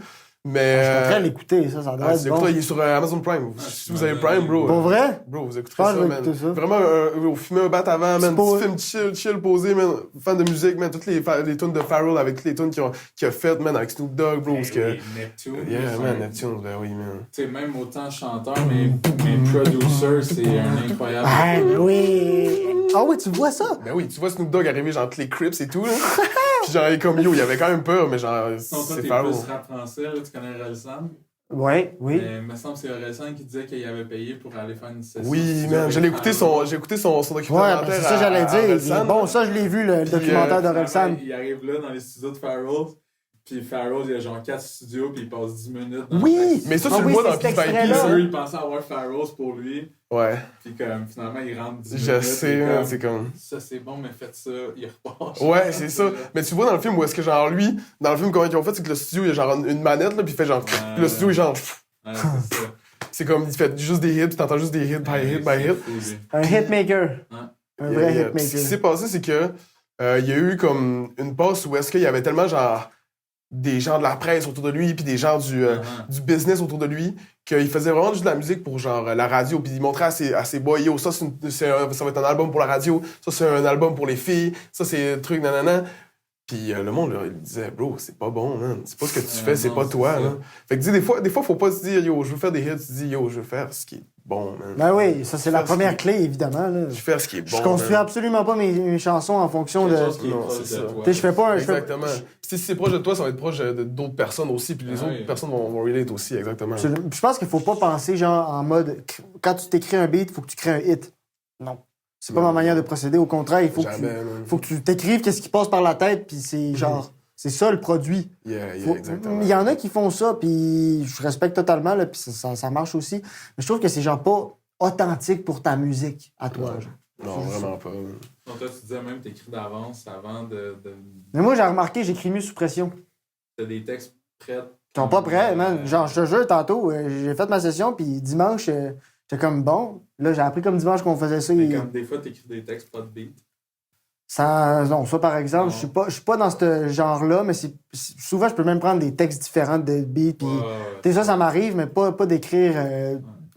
A: Mais...
B: Je suis en train de l'écouter, ça doit être bon.
A: il est sur Amazon Prime. Si vous avez Prime, bro.
B: Pour vrai?
A: Bro, vous
B: Je
A: écouterez
B: pense
A: ça,
B: que je vais
A: man.
B: écouter ça.
A: Vraiment, vous fumez un bat avant, man.
B: pas-
A: Petit film chill, posé, man. Fan de musique, man. Toutes les tunes de Pharrell avec toutes les tunes qu'il a faites, man, avec Snoop Dogg, bro. Parce que...
C: Oui, Neptune.
A: Yeah,
C: c'est
A: man,
C: un-
A: Neptune, ben oui, man.
C: Tu sais, même autant chanteur, mais producer, c'est un incroyable.
B: Ah oui! Ah oui, tu vois ça?
A: Ben oui, tu vois Snoop Dogg arriver, genre, tous les Crips et tout, là. Puis genre, il est comme yo, il avait quand même peur, mais genre,
C: Sinon, toi,
A: c'est
C: t'es
A: Pharrell.
C: plus rap français, là, tu connais Relsan.
B: Ouais, oui.
C: Mais il me semble que c'est Relsan qui disait qu'il avait payé pour aller faire une session.
A: Oui,
C: studio
A: man,
C: avec Pharrell.
A: j'ai écouté son
B: Ouais,
A: documentaire.
B: ben, c'est ça, j'allais dire.
A: Orelsan.
B: Bon, ça, je l'ai vu, le
A: Puis,
B: documentaire de
C: Finalement,
B: Relsan.
C: Il arrive là dans les studios de Pharrell. Puis Pharrell, il y a genre 4 studios, puis il passe 10 minutes. Dans
B: Oui!
C: chaque
A: Mais ça,
B: Ah
A: tu le
B: oui,
A: vois
B: c'est
A: dans
B: cet
A: Piece by
B: extrait-là.
A: Piece.
C: Eux, ils pensaient avoir Pharrell pour lui.
A: Ouais,
C: Puis comme, finalement, il rentre 10 minutes.
A: je sais,
C: puis
A: man,
C: comme,
A: c'est comme...
C: Ça, c'est bon, mais faites ça. Il repart.
A: Ouais, c'est ça. Mais tu vois dans le film où est-ce que genre lui, dans le film comment ils ont fait, c'est que le studio il y a genre une manette là, puis il fait genre, puis le studio il genre,
C: Ouais, c'est ça.
A: c'est comme il fait juste des hits, puis t'entends juste des hits by hit by hit.
C: hit.
B: Un hitmaker.
C: Ouais.
B: Un vrai
A: Puis ce qui s'est
B: hitmaker.
A: passé, c'est que il y a eu comme une passe où est-ce qu'il y avait tellement genre des gens de la presse autour de lui, puis des gens du business autour de lui, qu'il faisait vraiment juste de la musique pour genre la radio, puis il montrait à ses boys, yo, ça, ça va être un album pour la radio, ça c'est un album pour les filles, ça c'est un truc, nanana. Puis le monde, là, il disait, bro, c'est pas bon, man. C'est pas ce que tu fais, c'est
C: non,
A: pas
C: c'est
A: toi,
C: ça.
A: là. Fait que dis, des fois, faut pas se dire, yo, je veux faire des hits, tu dis, yo, je veux faire ce qui est bon, man.
B: Ben oui, ça, c'est la
A: Faire ce
B: première
A: qui-
B: clé, évidemment. Là.
A: Je veux faire ce qui est bon.
B: Je construis
A: man.
B: absolument pas mes chansons en fonction de.
C: Quelque chose qui est
A: Non,
C: proche
A: c'est
C: de
A: ça.
C: toi.
B: Tu sais, je fais pas un.
A: Exactement. Si c'est proche de toi, ça va être proche d'autres personnes aussi, puis les
C: Ah
A: autres
C: oui.
A: personnes vont relate aussi, exactement.
B: Je pense qu'il faut pas penser, genre, en mode. Quand tu t'écris un beat, il faut que tu crées un hit. Non. C'est pas
A: Non.
B: ma manière de procéder. Au contraire, il faut
A: Jamais, man.
B: faut que tu t'écrives qu'est-ce qui passe par la tête, puis c'est genre. C'est ça le produit.
A: Yeah,
B: Faut-
A: exactement.
B: Il y en a qui font ça, puis je respecte totalement, là, puis ça marche aussi. Mais je trouve que c'est genre pas authentique pour ta musique à toi.
A: Ouais.
B: genre.
A: Non, vraiment pas. man.
C: Donc toi, tu disais même que t'écris d'avance avant de...
B: Mais moi, j'ai remarqué, j'écris mieux sous pression.
C: T'as des textes prêts.
B: Ils sont pas prêts, man. Genre, je te jure, tantôt, j'ai fait ma session, puis dimanche, j'étais comme bon. Là, j'ai appris comme dimanche qu'on faisait ça.
C: Mais comme des fois, t'écris des textes, pas de beat.
B: Non, ça, par exemple,
C: Non.
B: je suis pas dans ce genre-là, mais souvent, je peux même prendre des textes différents de beats, puis... Tu sais, ça m'arrive, mais pas d'écrire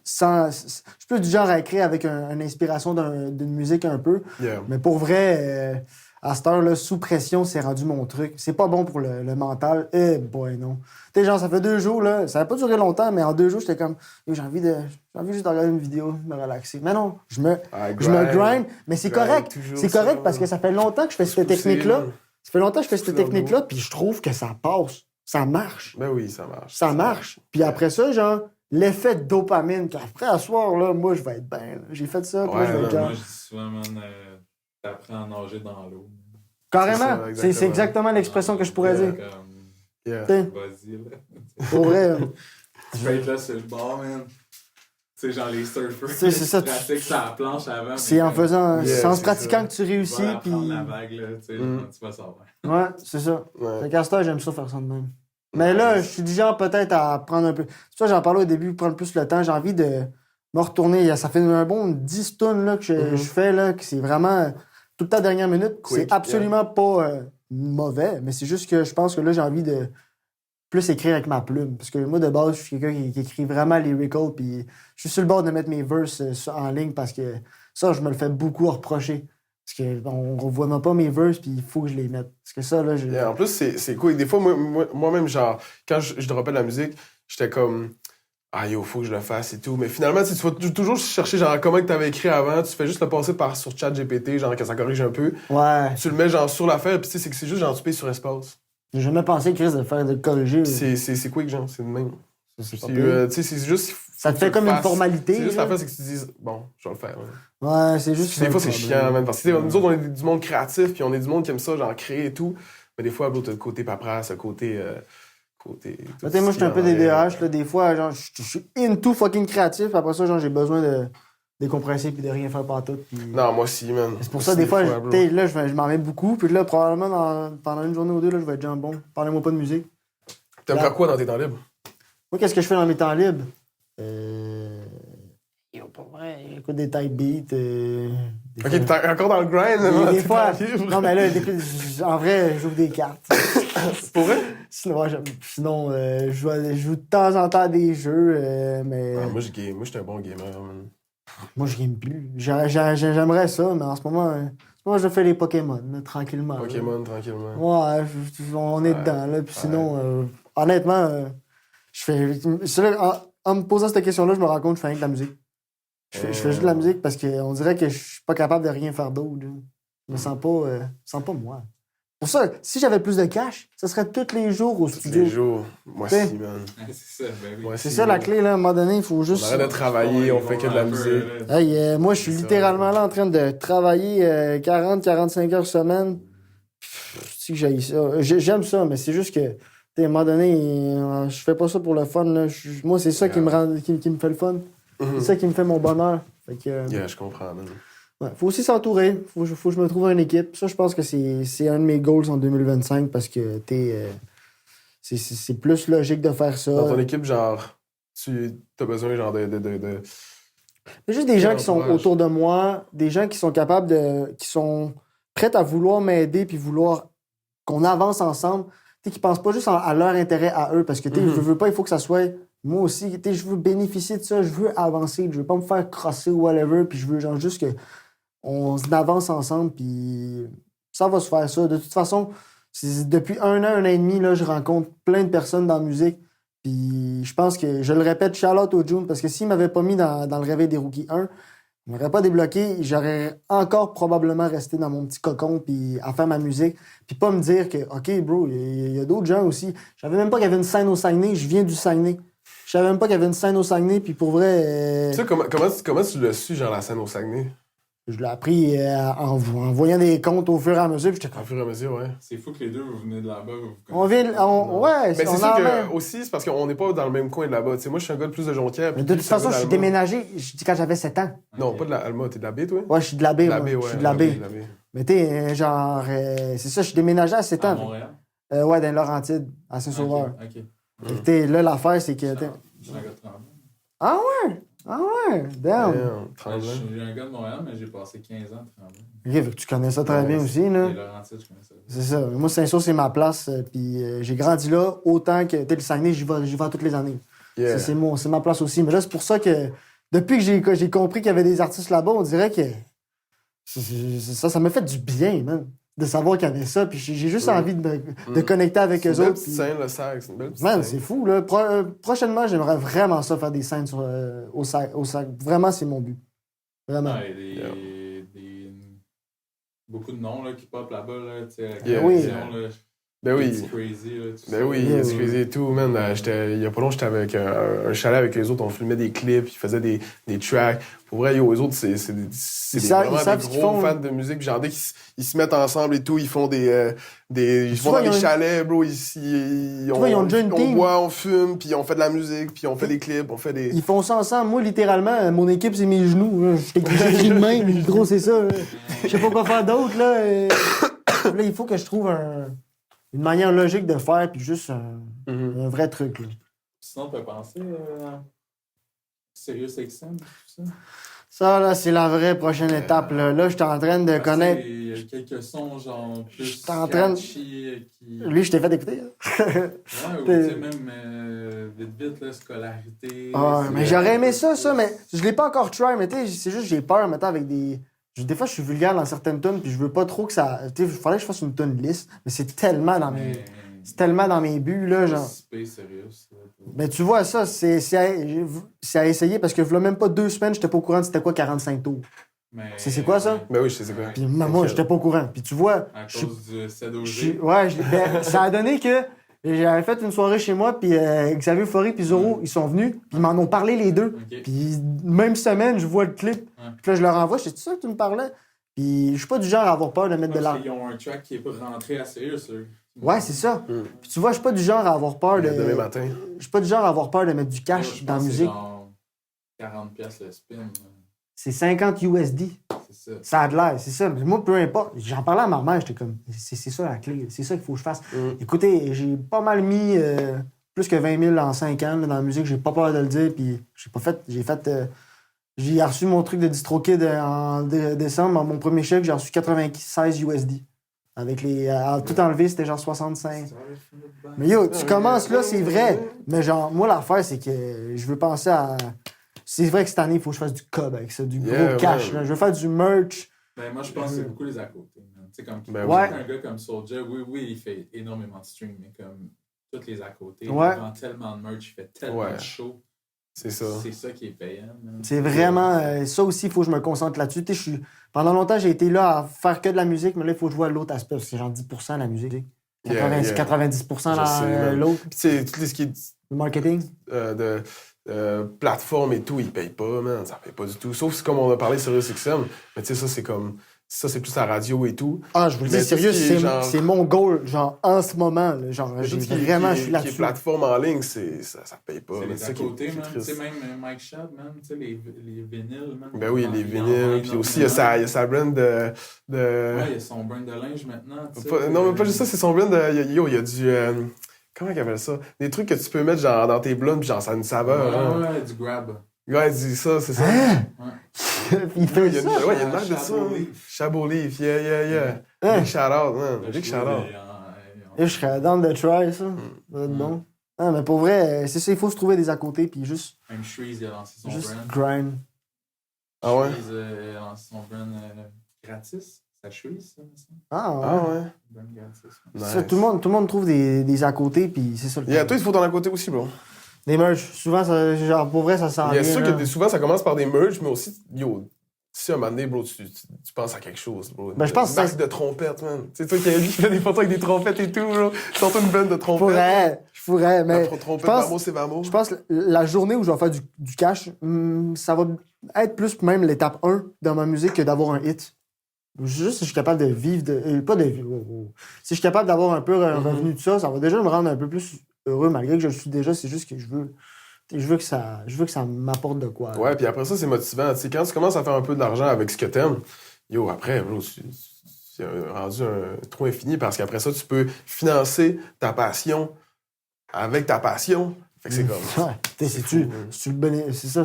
B: sans... Je suis plus du genre à écrire avec une inspiration d'une musique un peu.
A: Yeah.
B: Mais pour vrai, à cette heure-là, sous pression, c'est rendu mon truc. C'est pas bon pour le mental. Eh boy, non. Tu sais, genre, ça fait 2 jours, là. Ça n'a pas duré longtemps, mais en 2 jours, j'étais comme... Yo, j'ai envie juste de regarder une vidéo, de me relaxer. Mais non, je me grind. Mais c'est
A: Grind,
B: correct.
A: toujours
B: C'est
A: ça,
B: correct
A: ouais.
B: parce que ça fait longtemps que je fais cette technique-là.
A: man.
B: Ça fait longtemps que je fais cette
A: Toujours
B: technique-là, puis je trouve que ça passe. ça marche.
A: Ben oui, ça marche.
B: Ça marche. Puis après ça, genre, l'effet de dopamine, qu'après, à soir, là, moi, je vais être bien. Là. J'ai fait ça, puis là, je vais être genre...
C: Moi, je dis souvent, man, t'apprends à nager dans l'eau.
B: Carrément.
A: C'est ça,
B: C'est exactement l'expression que je pourrais dire. T'sais,
C: Vas-y, là.
B: pour vrai.
C: Tu peux être là sur le bord, man. Tu sais, genre les surfers.
B: C'est ça,
C: Tu pratiques sur la planche avant.
B: C'est en faisant...
A: Yeah,
B: c'est en se
A: c'est
B: pratiquant
A: ça.
B: que tu réussis,
C: Tu vas
B: puis...
C: prendre la vague, là. Tu sais, tu vas savoir.
B: Ouais, c'est ça.
A: Ouais.
B: Fait qu'à ce temps, j'aime ça faire ça de même. Mais là, je suis du genre peut-être à prendre un peu... C'est pour ça que j'en parlais au début, prendre plus le temps. J'ai envie de me retourner. Ça fait un bon 10 tonnes là, que je fais, là, que c'est vraiment tout le temps dernière minute.
A: Quick,
B: C'est absolument pas mauvais, mais c'est juste que je pense que là, j'ai envie de plus écrire avec ma plume. Parce que moi, de base, je suis quelqu'un qui écrit vraiment lyrical, puis je suis sur le bord de mettre mes verses en ligne parce que ça, je me le fais beaucoup reprocher. Parce qu'on ne voit même pas mes verses, puis il faut que je les mette. Parce que ça, là, je...
A: En plus, c'est cool. Des fois, moi-même, genre, quand je dropais de la musique, j'étais comme, ah yo, faut que je le fasse et tout. Mais finalement, tu vas toujours chercher, genre, comment que t'avais écrit avant. Tu fais juste le passer sur ChatGPT, genre, que ça corrige un peu.
B: Ouais.
A: Tu le mets, genre, sur l'affaire, puis tu sais, c'est juste, genre, tu payes sur espace.
B: J'ai jamais pensé, Chris, de corriger.
A: C'est quick, genre, c'est le même.
B: C'est pas
A: Tu
B: pire.
A: sais, c'est juste.
B: Ça te fait comme une formalité.
A: C'est juste
B: là.
A: l'affaire, c'est que tu te dises, bon, je vais le faire. Là.
B: Ouais, c'est juste.
A: Des fois, c'est chiant, man. Parce que nous autres, on est du monde créatif, puis on est du monde qui aime ça, genre, créer et tout. Mais des fois, l'autre, le côté paperasse, le côté.
B: Moi, je suis un peu DDH, là. Des fois, genre, je suis into fucking créatif. Après ça, genre, j'ai besoin de décompresser puis de rien faire partout. Puis...
A: Non, moi aussi, man.
B: C'est pour ça, des fois, là, je m'en mets beaucoup. Puis là, probablement, pendant une journée ou deux, là, je vais être genre, bon, parlez-moi pas de musique.
A: T'aimes faire quoi dans tes temps libres?
B: Moi, qu'est-ce que je fais dans mes temps libres? Pas vrai, j'écoute des type beats.
A: Ok, t'es encore dans le grind,
B: des fois. Non, mais là, en vrai, j'ouvre des cartes.
A: Pour vrai?
B: Sinon, je joue de temps en temps à des jeux, mais.
A: Ah, moi, je suis un bon gamer, man.
B: Moi, je game plus. J'aimerais ça, mais en ce moment, je fais les Pokémon, là, tranquillement.
A: Pokémon, tranquillement.
B: Ouais, on est dedans, là. Puis sinon, honnêtement, je fais. En me posant cette question-là, je me rends compte que je fais rien que de la musique. Je fais juste de la musique parce qu'on dirait que je suis pas capable de rien faire d'autre. Je me sens pas moi. Pour ça, si j'avais plus de cash, ça serait tous les jours au studio.
A: Tous les jours. Moi aussi, man.
C: C'est ça, ben oui.
B: C'est ça la clé, là. À un moment donné, il faut juste.
A: On arrête de travailler, on fait que de la musique.
B: Hey, moi, je suis littéralement là en train de travailler 40-45 heures semaine. Si que j'haïs ça. J'aime ça, mais c'est juste que, à un moment donné, je fais pas ça pour le fun. Là. Moi, c'est ça qui me rend, qui me fait le fun. C'est ça qui me fait mon bonheur. Fait que,
A: Yeah, je comprends, man.
B: Ouais, faut aussi s'entourer. Faut que je me trouve une équipe. Ça, je pense que c'est un de mes goals en 2025 parce que c'est plus logique de faire ça.
A: Dans ton équipe, genre, tu as besoin genre de...
B: Il y a juste des gens qui sont autour de moi, des gens qui sont capables qui sont prêts à vouloir m'aider puis vouloir qu'on avance ensemble, qui pensent pas juste à leur intérêt à eux parce que je veux pas, il faut que ça soit moi aussi, je veux bénéficier de ça, je veux avancer, je veux pas me faire crosser ou whatever, puis je veux genre juste que on avance ensemble, puis ça va se faire ça. De toute façon, depuis un an et demi, là, je rencontre plein de personnes dans la musique, puis je pense que, je le répète, shout-out au June, parce que s'il m'avait pas mis dans le Réveil des Rookies 1, il m'aurait pas débloqué, j'aurais encore probablement resté dans mon petit cocon, puis à faire ma musique, puis pas me dire que, OK, bro, il y a d'autres gens aussi. Je savais même pas qu'il y avait une scène au Saguenay, je viens du Saguenay. Je savais même pas qu'il y avait une scène au Saguenay, puis pour vrai...
A: Tu sais, comment tu l'as su, genre, la scène au Saguenay?
B: Je l'ai appris en voyant des comptes au fur et à mesure, puis j'étais comme...
A: Au fur et à mesure, ouais.
C: C'est fou que les deux, vous venez de là-bas, vous
B: Ouais,
A: mais c'est sûr que, aussi, c'est parce qu'on n'est pas dans le même coin de là-bas. Tu sais, moi, je suis un gars de plus de Jonquière.
B: Mais de toute façon, je suis déménagé, je dis quand j'avais 7 ans.
A: Non, pas de la Alma, t'es de la baie, toi?
B: Ouais, je suis de la baie, moi.
A: Ouais,
B: Je suis de la baie. Mais t'es, genre... c'est ça, je suis déménagé à 7 ans.
C: À Montréal?
B: Ouais, dans Laurentides, à Saint-Sauveur.
C: OK.
B: L'affaire, c'est que...
C: Je suis un gars de Tremblant.
B: Ah ouais? Ah ouais? Damn!
C: Je suis un gars de Montréal, mais j'ai passé 15 ans à Tremblant.
B: Ok, fait que tu connais ça très bien aussi, là.
C: Et Laurentides, je connais ça.
B: C'est ça. Moi, Saint-Saul, c'est ma place. Puis j'ai grandi là autant que... Tu sais, le Saguenay, j'y vais toutes les années.
A: Yeah.
B: C'est ma place aussi. Mais là, c'est pour ça que depuis que j'ai compris qu'il y avait des artistes là-bas, on dirait que ça m'a fait du bien, man, de savoir qu'il y avait ça. Puis j'ai juste envie de connecter avec eux autres.
A: C'est une belle petite scène, le sac. C'est une belle petite
B: Man,
A: scène.
B: c'est fou, là. Prochainement, j'aimerais vraiment ça, faire des scènes au sac. Vraiment, c'est mon but. Vraiment.
C: Ouais, beaucoup de noms là, qui pop là-bas. Là,
A: Yeah.
B: Oui.
C: Là,
A: Ben oui.
C: It's crazy, là, tout
A: Ben
C: ça.
A: oui,
B: Yeah,
A: It's
B: ouais.
A: Crazy et tout, man. Il y a pas longtemps, j'étais avec un chalet avec les autres, on filmait des clips, ils faisaient des tracks. Pour vrai, yo, les autres, c'est
B: Ils savent ce qu'ils
A: gros
B: font.
A: fans de musique. Puis genre, dès qu'ils se mettent ensemble et tout, ils font ils vont
B: vois,
A: dans
B: ils
A: les
B: ont
A: chalets, bro.
B: vois, ils ont déjà une
A: on
B: team.
A: boit, on fume, puis on fait de la musique, puis on fait des clips, on fait des...
B: Ils font ça ensemble. Moi, littéralement, mon équipe, c'est mes genoux. Là. J'ai de même. Gros, c'est ça. Là. Je sais pas quoi faire d'autre. Là. Là, il faut que je trouve une manière logique de faire, puis juste un vrai truc. Là.
C: Sinon, t'as pensé Sirius XM, tout ça?
B: Ça, là, c'est la vraie prochaine étape. Là, je suis en train de
C: Parce que
B: connaître.
C: il y a quelques sons, genre, plus
B: J'étais en train de-
C: catchy, qui...
B: Lui, je t'ai fait écouter. Là.
C: Ouais, ou tu sais, même vite, là, scolarité.
B: Ah,
C: c'est-
B: mais j'aurais aimé ça, mais je l'ai pas encore try, mais tu sais, c'est juste que j'ai peur, maintenant, avec des... Des fois, je suis vulgaire dans certaines tunes, puis je veux pas trop que ça... Tu sais, il faudrait que je fasse une tune lisse, mais c'est tellement dans mes...
C: Mais...
B: C'est tellement dans mes buts, là, genre...
C: Space Sirius, là.
B: Mais tu vois, ça, c'est à essayer, parce que là, même pas 2 semaines, j'étais pas au courant de c'était quoi 45 tours.
C: Mais...
B: C'est quoi, ça?
A: Ben oui, je sais c'est quoi.
B: Puis moi, j'étais pas au courant. Puis tu vois...
C: À
B: je suis-
C: cause du CEDOG.
B: ben, ça a donné que j'avais fait une soirée chez moi, puis Xavier Forêt puis Zoro, ils sont venus, puis ils m'en ont parlé les deux.
C: OK.
B: Puis même semaine, je vois le clip,
C: Ouais.
B: puis là, je leur envoie, c'est ça que tu me parlais? Puis je suis pas du genre à avoir peur de mettre de
C: Parce
B: l'argent.
C: qu'ils ont un track qui est pas rentré à Sirius, eux.
B: Ouais, c'est ça.
A: Mm.
B: Puis tu vois, je suis pas du genre à avoir peur de...
A: Demain matin.
B: Je suis pas du genre à avoir peur de mettre du cash
C: Je
B: dans la
C: pense que
B: musique.
C: c'est genre 40$ le spin. Là.
B: C'est 50 USD.
C: C'est ça.
B: Ça a de l'air, c'est ça. Mais moi, peu importe. J'en parlais à ma mère, j'étais comme, c'est ça la clé, c'est ça qu'il faut que je fasse.
A: Mm.
B: Écoutez, j'ai pas mal mis plus que 20 000 en 5 ans là, dans la musique, j'ai pas peur de le dire, puis j'ai reçu mon truc de DistroKid en décembre, mon premier chèque, j'ai reçu 96 USD. Avec tout enlevé, c'était genre 65. Mais yo, tu commences là, c'est vrai. Mais genre, moi, l'affaire, c'est que je veux penser à... C'est vrai que cette année, il faut que je fasse du cob avec ça, du
A: Yeah,
B: gros cash.
A: man.
B: Là. Je veux faire du merch.
C: Ben, moi, je pense que c'est beaucoup les à côté. Tu sais, comme
A: Ben
B: ouais.
C: un gars comme Soulja, oui, il fait énormément de streams, mais comme tous les à côté,
B: Ouais.
C: il vend tellement de merch, il fait tellement
A: Ouais.
C: de shows.
A: C'est ça.
C: C'est ça qui est payant. Man.
B: C'est vraiment... ça aussi, il faut que je me concentre là-dessus. Tu sais, pendant longtemps, j'ai été là à faire que de la musique, mais là, il faut que je vois l'autre aspect. C'est genre 10% la musique. 90%
A: Je
B: dans
A: sais, man.
B: l'autre.
A: Puis tu sais, tout ce qui est
B: Le marketing.
A: de plateforme et tout, ils payent pas, man. Ça paye pas du tout. Sauf si, comme on a parlé sur SiriusXM, mais tu sais, ça, c'est comme... Ça, c'est plus la radio et tout.
B: Ah, je vous le dis,
A: Mais
B: sérieux,
A: tout ce qui est genre-
B: c'est mon goal, genre, en ce moment. Là, genre,
A: Mais
B: j'ai
A: tout ce qui est-
B: vraiment,
A: qui
B: je
A: est-
B: suis
A: qui est
B: là-dessus.
A: plateforme en ligne, ça paye pas.
C: C'est
A: man.
C: les
A: C'est
C: à
A: ça qui est-
C: côté,
A: qui est
C: man. Tu sais,
A: triste.
C: même Mike Shad, man. Tu sais, les vinyles, man.
A: Ben oui, les
C: Il en
A: vinyles.
C: vend
A: Puis aussi, il y a sa brand de...
C: Ouais, il y a son brand de linge maintenant. tu sais.
A: Non, mais pas juste ça, c'est son blend de... Yo, il y a du... comment il appelle ça? Des trucs que tu peux mettre genre dans tes blondes, puis genre ça a une saveur. hein.
C: Ouais, du grab.
A: Ouais, il dit ça, c'est ça.
B: Hein?
C: Ouais.
B: Il fait
A: Il y a
B: ça?
A: une, ouais, il y a une marque de ça.
C: Chabot
A: hein.
C: Leaf.
A: Chabot Leaf, yeah.
B: Hein?
A: Big shout-out, man. Big shout-out.
B: Et je serais dans de try, ça.
A: Mm.
B: Ça va être bon. Ah, mais pour vrai, c'est ça, il faut se trouver des à côté, puis juste
C: Même Shreeze, il a lancé son
B: juste
C: brand.
B: grind.
A: Ah ouais?
C: Shreeze a lancé son brand gratis. C'est Shreeze, ça, me semble.
B: Ah, ouais.
A: Ah ouais?
C: Brand gratis.
A: Nice.
B: Ça, tout le monde trouve des à côté, puis c'est ça le
A: Yeah,
B: truc.
A: toi, il te faut t'en à côté aussi, bro.
B: Des merch. Souvent, ça, genre, pour vrai, ça sent
A: Il y a
B: bien.
A: sûr
B: là.
A: que souvent, ça commence par des merch, mais aussi, yo, si à un moment donné, bro, tu penses à quelque chose, bro.
B: Ben, je pense
A: Une
B: que
A: marque de trompette, man. C'est toi qui fait des photos avec des trompettes et tout, bro. Surtout une bande de trompettes.
B: Je pourrais, mais
A: Trompette,
B: je pense-
A: Vamos, c'est Vamos.
B: je pense que la journée où je vais faire du cash, ça va être plus même l'étape 1 dans ma musique que d'avoir un hit. Juste si je suis capable de vivre de... pas de vivre... Si je suis capable d'avoir un peu un revenu de ça, ça va déjà me rendre un peu plus heureux, malgré que je le suis déjà. C'est juste que je veux que ça m'apporte de quoi. là.
A: Ouais, puis après ça, c'est motivant. Tu sais, quand tu commences à faire un peu de l'argent avec ce que t'aimes, yo, après, bro, c'est rendu un trou infini parce qu'après ça, tu peux financer ta passion avec ta passion. Fait que c'est comme...
B: Ouais. T'sais,
A: C'est
B: c'est-tu
A: fou, hein.
B: c'est-tu le bon... C'est ça,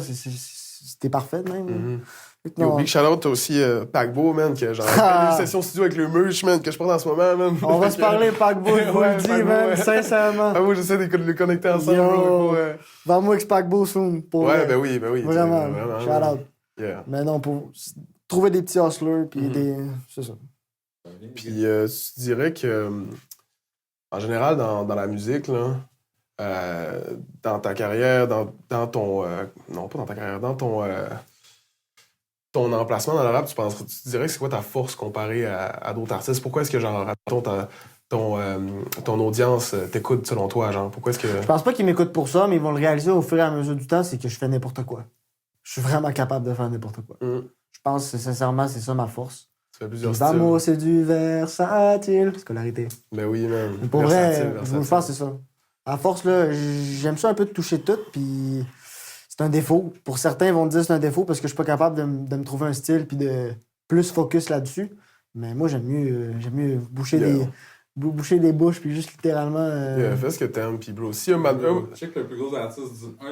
B: t'es parfait, même.
A: Mhm.
B: Fait que
A: Yo,
B: non,
A: big shout-out, t'as aussi Paquebot, man, qui a genre
B: Ah.
A: une session studio avec le merch, man, que je porte en ce moment, man.
B: on va se parler, Paquebot, je vous
A: Ouais,
B: le dis,
A: Paquebot,
B: man,
A: ouais.
B: sincèrement.
A: Ah, moi, j'essaie de le connecter ensemble,
B: Yo.
A: bro.
B: Vends-moi avec Paquebot soon, pour
A: Ouais,
B: vrai.
A: ben oui, ben oui.
B: Vraiment,
A: Vraiment,
B: shout out.
A: Yeah.
B: Mais non, pour trouver des petits hustlers, puis
A: Mhm.
B: des... C'est ça.
A: Puis tu dirais que, en général, dans la musique, là, dans ta carrière, dans ton... non, pas dans ta carrière, dans ton emplacement dans le rap, tu dirais que c'est quoi ta force comparée à d'autres artistes? Pourquoi est-ce que, genre, ton audience t'écoute selon toi, genre? Pourquoi est-ce que...
B: Je pense pas qu'ils m'écoutent pour ça, mais ils vont le réaliser au fur et à mesure du temps, c'est que je fais n'importe quoi. Je suis vraiment capable de faire n'importe quoi. Je pense que sincèrement, c'est ça ma force.
A: Tu fais plusieurs
B: Vamos,
A: styles.
B: c'est du versatile. Scolarité.
A: Ben oui, man.
B: Mais pour vrai,
A: Versatile.
B: je pense que c'est ça. À force, là, j'aime ça un peu de toucher tout, puis c'est un défaut. Pour certains, ils vont me dire que c'est un défaut parce que je suis pas capable de me trouver un style puis de plus focus là-dessus. Mais moi, j'aime mieux boucher des bouches puis juste littéralement...
A: Fais ce que t'aimes, pis bro, si
C: Je sais que un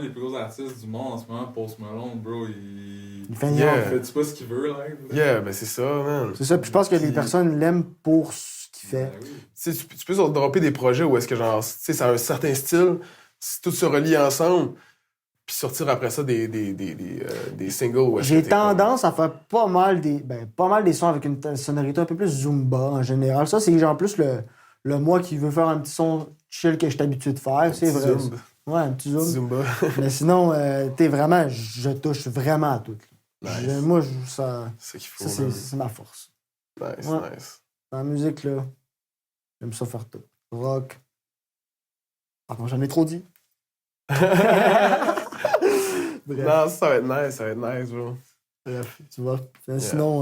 C: des plus gros artistes du monde en ce moment, Post Malone, bro,
B: Il fait
A: Yeah.
C: il fait pas ce qu'il veut, là.
A: Yeah, ben c'est ça, man.
B: C'est ça, puis je pense que les
A: Puis-
B: personnes l'aiment pour ce qu'il fait.
C: Ben oui.
A: Tu sais, tu peux dropper des projets où est-ce que, genre, tu sais, ça a un certain style, si tout se relie ensemble, puis sortir après ça des singles où est-ce
B: J'ai
A: que t'es comme-
B: tendance à faire pas mal des sons avec une sonorité un peu plus Zumba en général. Ça, c'est genre plus le moi qui veut faire un petit son chill que je suis habitué de faire, c'est
A: Petit
B: vrai.
A: Zumba.
B: Ouais, un petit zoom.
A: Zumba.
B: Mais sinon, t'es vraiment, je touche vraiment à tout.
A: Nice.
B: Moi, ça,
A: C'est ce qu'il faut,
B: ça
A: man.
B: c'est ma force.
A: Nice,
B: Ouais.
A: nice.
B: Dans la musique, là, j'aime ça faire tout. Rock. Pardon, j'en ai trop dit. Bref,
A: Non, ça va être nice, bro.
B: bref, tu vois. Sinon,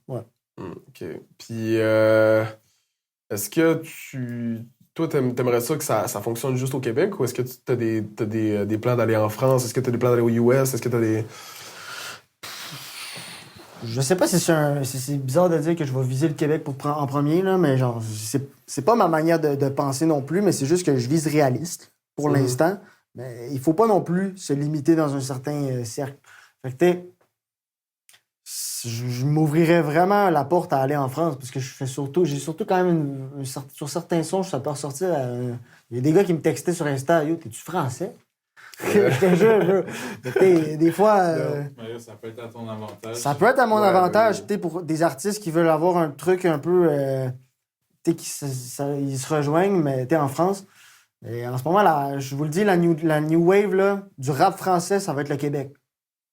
B: ouais.
A: OK. Puis, est-ce que toi, t'aimerais ça que ça fonctionne juste au Québec ou est-ce que t'as des plans d'aller en France? Est-ce que t'as des plans d'aller aux US? Est-ce que t'as des...
B: Je sais pas si c'est bizarre de dire que je vais viser le Québec en premier, là, mais genre, c'est pas ma manière de penser non plus, mais c'est juste que je vise réaliste pour l'instant. Mais il faut pas non plus se limiter dans un certain cercle. Fait que je m'ouvrirais vraiment la porte à aller en France parce que j'ai surtout quand même sur certains sons, ça peut ressortir. Il y a des gars qui me textaient sur Insta, yo, t'es-tu français? Je te jure, bro. Des fois.
C: Mais là, ça peut être à ton avantage.
B: Ça peut être à mon
A: Ouais,
B: avantage,
A: oui.
B: tu sais, pour des artistes qui veulent avoir un truc un peu. Tu sais, ils se rejoignent, mais tu en France. Et en ce moment, là, je vous le dis, la new wave là, du rap français, ça va être le Québec.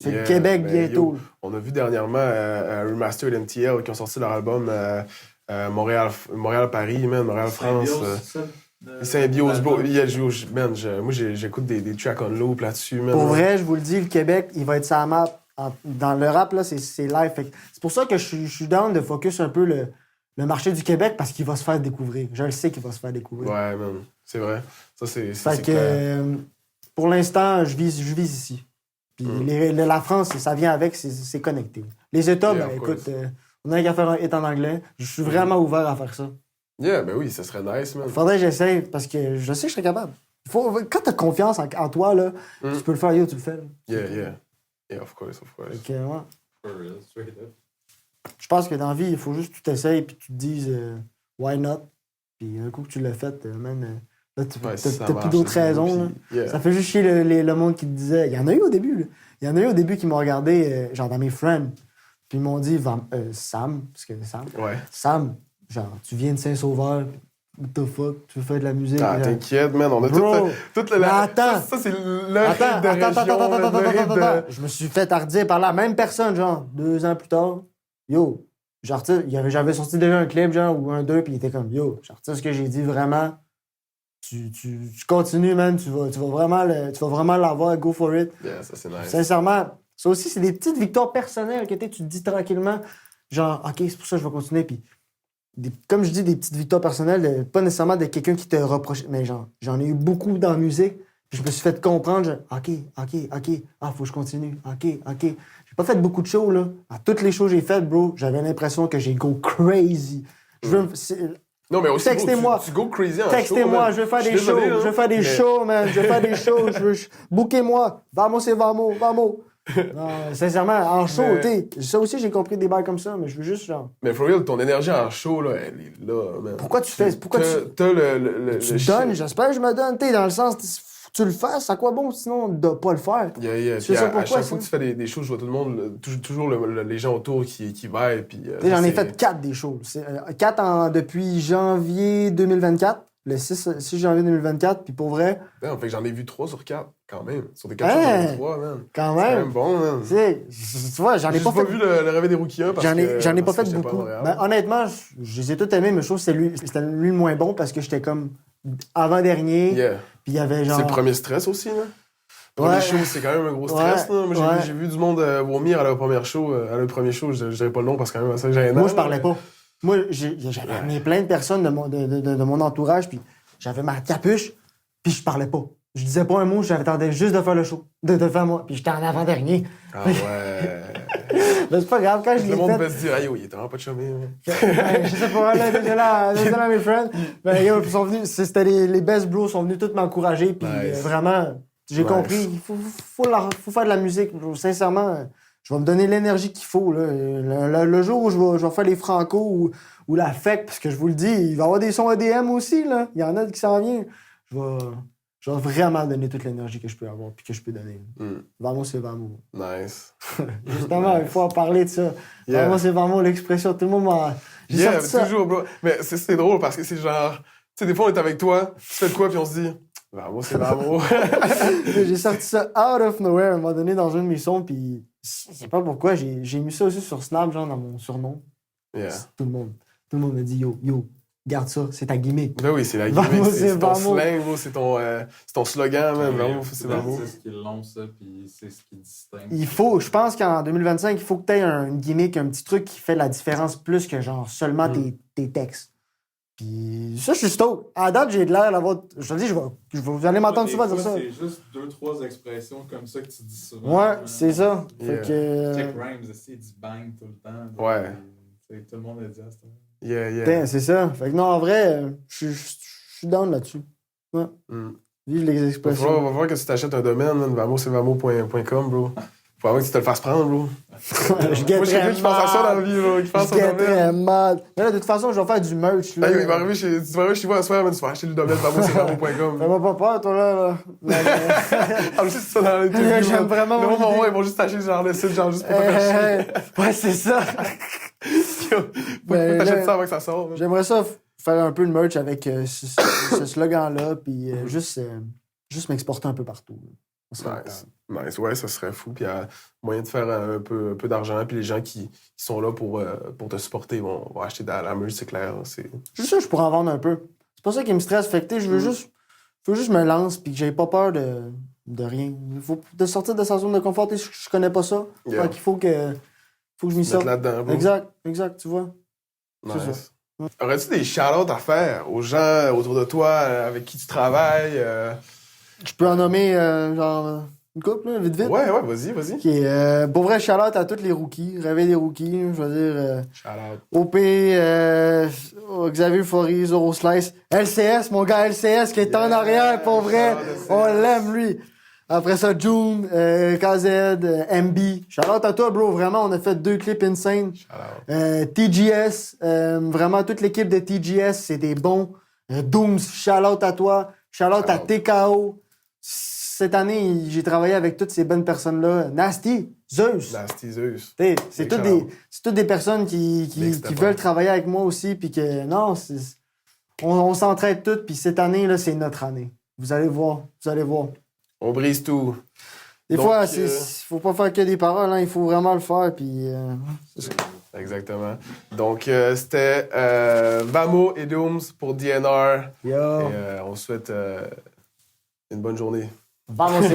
B: C'est
A: Yeah,
B: le Québec
A: ben,
B: bientôt.
A: On a vu dernièrement Remastered MTL qui ont sorti leur album Montréal-Paris, man, Montréal-France. Symbiose, bro. Moi, j'écoute des tracks on loop là-dessus, man.
B: Pour vrai, je vous le dis, le Québec, il va être sa map. Dans le rap, là, c'est live. C'est pour ça que je suis down de focus un peu le marché du Québec parce qu'il va se faire découvrir. Je le sais qu'il va se faire découvrir.
A: Ouais, man. C'est vrai. Ça, c'est
B: Fait que,
A: clair.
B: pour l'instant, je vise ici. Puis la France, ça vient avec, c'est connecté. Les États,
A: Yeah,
B: ben
A: of course.
B: écoute, on a qu'à faire un hit en anglais. Je suis vraiment ouvert à faire ça.
A: Yeah, ben oui, ça serait nice, man.
B: Faudrait que j'essaye parce que je sais que je serais capable. Quand t'as confiance en toi, là, tu peux le faire, yo, tu le fais. Là.
A: Yeah. Yeah, of course.
B: Fait que, ouais.
C: For real, straight up.
B: Je pense que dans la vie, il faut juste que tu t'essayes puis tu te dises why not. Puis un coup que tu l'as fait, man, là,
A: Ouais, si ça
B: t'as plus
A: marche,
B: d'autres
A: c'est bon,
B: raisons. Là.
A: puis, yeah.
B: Ça fait juste chier le monde qui te disait. Il y en a eu au début. Là. Il y en a eu au début qui m'ont regardé, genre dans mes friends. Puis ils m'ont dit, Sam, parce que
A: Ouais.
B: Sam, genre, tu viens de Saint-Sauveur, what the fuck, tu veux faire de la musique.
A: Ah,
B: genre.
A: t'inquiète, man. On a
B: Bro,
A: toute
B: mais attends.
A: Ça, c'est le
B: Attends,
A: rythme de région. le rythme de-
B: attends. Je me suis fait hardir par la même personne, genre, 2 ans plus tard. Yo, j'avais sorti déjà un clip, genre, ou un 2, puis il était comme, yo, genre, tu sais ce que j'ai dit vraiment. Tu continues, man, tu vas vraiment l'avoir, go for it.
A: Yeah, ça, c'est nice.
B: Sincèrement, ça aussi, c'est des petites victoires personnelles que tu te dis tranquillement, genre, OK, c'est pour ça que je vais continuer. Puis, comme je dis, des petites victoires personnelles, pas nécessairement de quelqu'un qui te reproche, mais genre, j'en ai eu beaucoup dans la musique. Puis je me suis fait comprendre, genre, OK, faut que je continue. OK. J'ai pas fait beaucoup de shows, là. À toutes les shows que j'ai faites, bro, j'avais l'impression que j'ai go crazy.
A: Non, mais aussi,
B: Textez-moi.
A: tu go crazy en show,
B: Textez-moi,
A: man.
B: je veux faire
A: Je
B: des
A: suis
B: shows,
A: désolé,
B: je veux faire des
A: mais-
B: shows, man, je veux faire des shows, bouquez-moi, vamos, c'est vamos. Non, sincèrement, en show,
A: Mais-
B: ça aussi, j'ai compris des bails comme ça, mais je veux juste, genre,
A: Mais for real, ton énergie en show, là, elle est là, man.
B: pourquoi tu fais, pourquoi
A: T'as le
B: tu
A: shit.
B: donnes, j'espère que je me donne, dans le sens, tu le fasses, à quoi bon, sinon, de pas le faire?
A: Yeah.
B: Tu
A: Puis
B: sais ça
A: à
B: pourquoi,
A: chaque
B: ça?
A: fois que tu fais des shows, je vois tout le monde, toujours les gens autour qui vibrent, puis...
B: J'en ai
A: c'est-
B: fait 4 des shows. 4 depuis janvier 2024, le 6 janvier 2024, puis pour vrai,
A: Non, fait que j'en ai vu 3 sur 4. Quand même. Sur des 4-3, man.
B: Quand
A: C'est quand
B: même.
A: même bon, man.
B: Tu sais, tu vois, j'en ai
A: J'ai
B: pas
A: pas
B: fait.
A: vu le rêve des rookies 1 parce
B: J'en ai pas
A: parce
B: fait
A: que j'étais
B: beaucoup.
A: à Montréal.
B: Ben, honnêtement, je les ai tous aimés, mais je trouve que c'était lui le moins bon parce que j'étais comme avant-dernier.
A: Yeah.
B: Puis il y avait genre.
A: C'est le premier stress aussi, là. Premier
B: Ouais.
A: show, c'est quand même un gros stress,
B: Ouais,
A: là. Moi,
B: ouais.
A: j'ai vu du monde vomir à leur premier show. Je dirais pas le nom parce que quand même, ça gênant.
B: Moi, je parlais pas. Moi, j'avais amené plein de personnes de mon entourage, puis j'avais ma capuche, puis je parlais pas. Je disais pas un mot, j'attendais juste de faire le show, de faire moi. Puis j'étais en avant-dernier.
A: Ah ouais.
B: Mais c'est pas grave, quand je
A: Le
B: l'ai
A: monde
B: fait...
A: peut se dire, aïe, il était vraiment pas de chômé.
B: Ouais, je sais pas, là, désolé, mes friends. Ben, yo, ils sont venus, c'était les best bros, sont venus tous m'encourager, puis
A: Nice.
B: vraiment, j'ai
A: Nice.
B: compris, il faut faire de la musique. Bro. Sincèrement, je vais me donner l'énergie qu'il faut. Là. Le jour où je vais faire les Franco ou la FEC, parce que je vous le dis, il va y avoir des sons EDM aussi, là. Il y en a qui s'en viennent. Je vais vraiment donner toute l'énergie que je peux avoir puis que je peux donner. Vamos, c'est vamos.
A: Nice.
B: Justement, il faut en parler de ça.
A: Yeah.
B: Vamos, c'est vamos, l'expression. Tout le monde m'a... J'ai
A: Yeah,
B: sorti ça.
A: toujours, bro. Mais c'est drôle parce que c'est genre. Tu sais, des fois, on est avec toi, tu fais de quoi, puis on se dit, Vamos, c'est Vamos.
B: J'ai sorti ça out of nowhere à un moment donné dans un de mes sons, puis je sais pas pourquoi, j'ai mis ça aussi sur Snap, genre dans mon surnom.
A: Yeah.
B: Tout le monde me dit yo, garde ça, c'est ta gimmick.
A: Ben oui, c'est la
B: Vamos,
A: gimmick,
B: c'est
A: c'est ton
B: Vamos.
A: slang, bro, c'est ton slogan, même. Vamos, c'est Vamos.
C: C'est ce qui l'ont, ça, puis c'est ce qui distingue.
B: Je pense qu'en 2025, il faut que tu aies une gimmick, un petit truc qui fait la différence plus que genre seulement tes textes. Puis ça, je suis stoked. À date, j'ai de l'air d'avoir. Je te dis, vous allez m'entendre souvent dire ça.
C: C'est juste 2-3 expressions comme ça que tu dis souvent.
B: Ouais, c'est ça.
A: Yeah.
B: Fait que.
C: Jack Rhymes aussi, il dit bang tout le temps.
A: Ouais.
C: Tout le monde le dit à ce temps.
A: Yeah.
B: C'est ça. Fait que non, en vrai, je suis down là-dessus. Ouais. Vive les
A: Va
B: expressions.
A: falloir que tu t'achètes un domaine, man. Vamos.com, bro. Faut vraiment que tu te le fasses prendre, bro.
B: Je
A: Moi, je suis
B: guetterais
A: quelqu'un qui pense à ça dans la vie, bro. Qui pense
B: Je
A: à un domaine.
B: guetterais mal. Mais là, de toute façon, je vais faire du merch. Là.
A: Hey, il va arriver chez moi à soir, man. Tu vas acheter le domaine Vamos.com.
B: Fais-moi pas peur, toi, là.
A: Ah, aussi, c'est ça dans les trucs.
B: J'aime vraiment
A: Le
B: mon
A: monde,
B: idée.
A: ils vont juste acheter genre le site, genre juste pour te faire
B: Ouais, c'est ça.
A: chier. Faut
B: Ben,
A: t'achètes
B: là,
A: ça avant que ça sorte. man.
B: J'aimerais ça faire un peu de merch avec ce slogan-là, puis juste m'exporter un peu partout. On serait
A: Nice. Nice, ouais, ça serait fou. Puis il y a moyen de faire un peu d'argent. Puis les gens qui sont là pour te supporter vont acheter de la merch, c'est clair. C'est...
B: Juste ça, je pourrais en vendre un peu. C'est pas ça qui me stresse. Fait que, tu sais, je veux juste. Faut juste me lance puis que j'ai pas peur de rien. Il faut de sortir de sa zone de confort. Tu sais, je connais pas ça.
A: Yeah.
B: Donc il faut que je m'y
A: Mettre
B: sorte.
A: là-dedans, bro.
B: Exact, tu vois. c'est
A: Nice. Aurais-tu des shout-outs à faire aux gens autour de toi avec qui tu travailles?
B: Je peux en nommer genre une couple, là, vite.
A: Ouais, vas-y.
B: Qui est, pour vrai, shout-out à tous les rookies. Réveil des rookies, je veux dire.
A: Shout-out.
B: OP, Xavier Faury, Zoro Slice, LCS, mon gars LCS qui est en arrière, pour vrai. On l'aime, lui. Après ça, June, KZ, MB. Shout-out à toi, bro. Vraiment, on a fait 2 clips insane.
A: Shout-out.
B: TGS, vraiment, toute l'équipe de TGS, c'est des bons. Dooms, shout-out à toi. Shout-out à TKO. Cette année, j'ai travaillé avec toutes ces bonnes personnes-là. Nasty, Zeus.
A: Nasty Zeus.
B: T'sais, c'est
A: Excellent.
B: toutes des personnes qui veulent travailler avec moi aussi, puis que non, on s'entraide toutes, puis cette année, là, c'est notre année. Vous allez voir.
A: On brise tout.
B: Des
A: Donc,
B: fois, faut pas faire que des paroles, hein, il faut vraiment le faire, puis...
A: Exactement. Donc, c'était Vamo et Dooms pour DNR.
B: Yo!
A: Et on souhaite une bonne journée.
B: Vamos!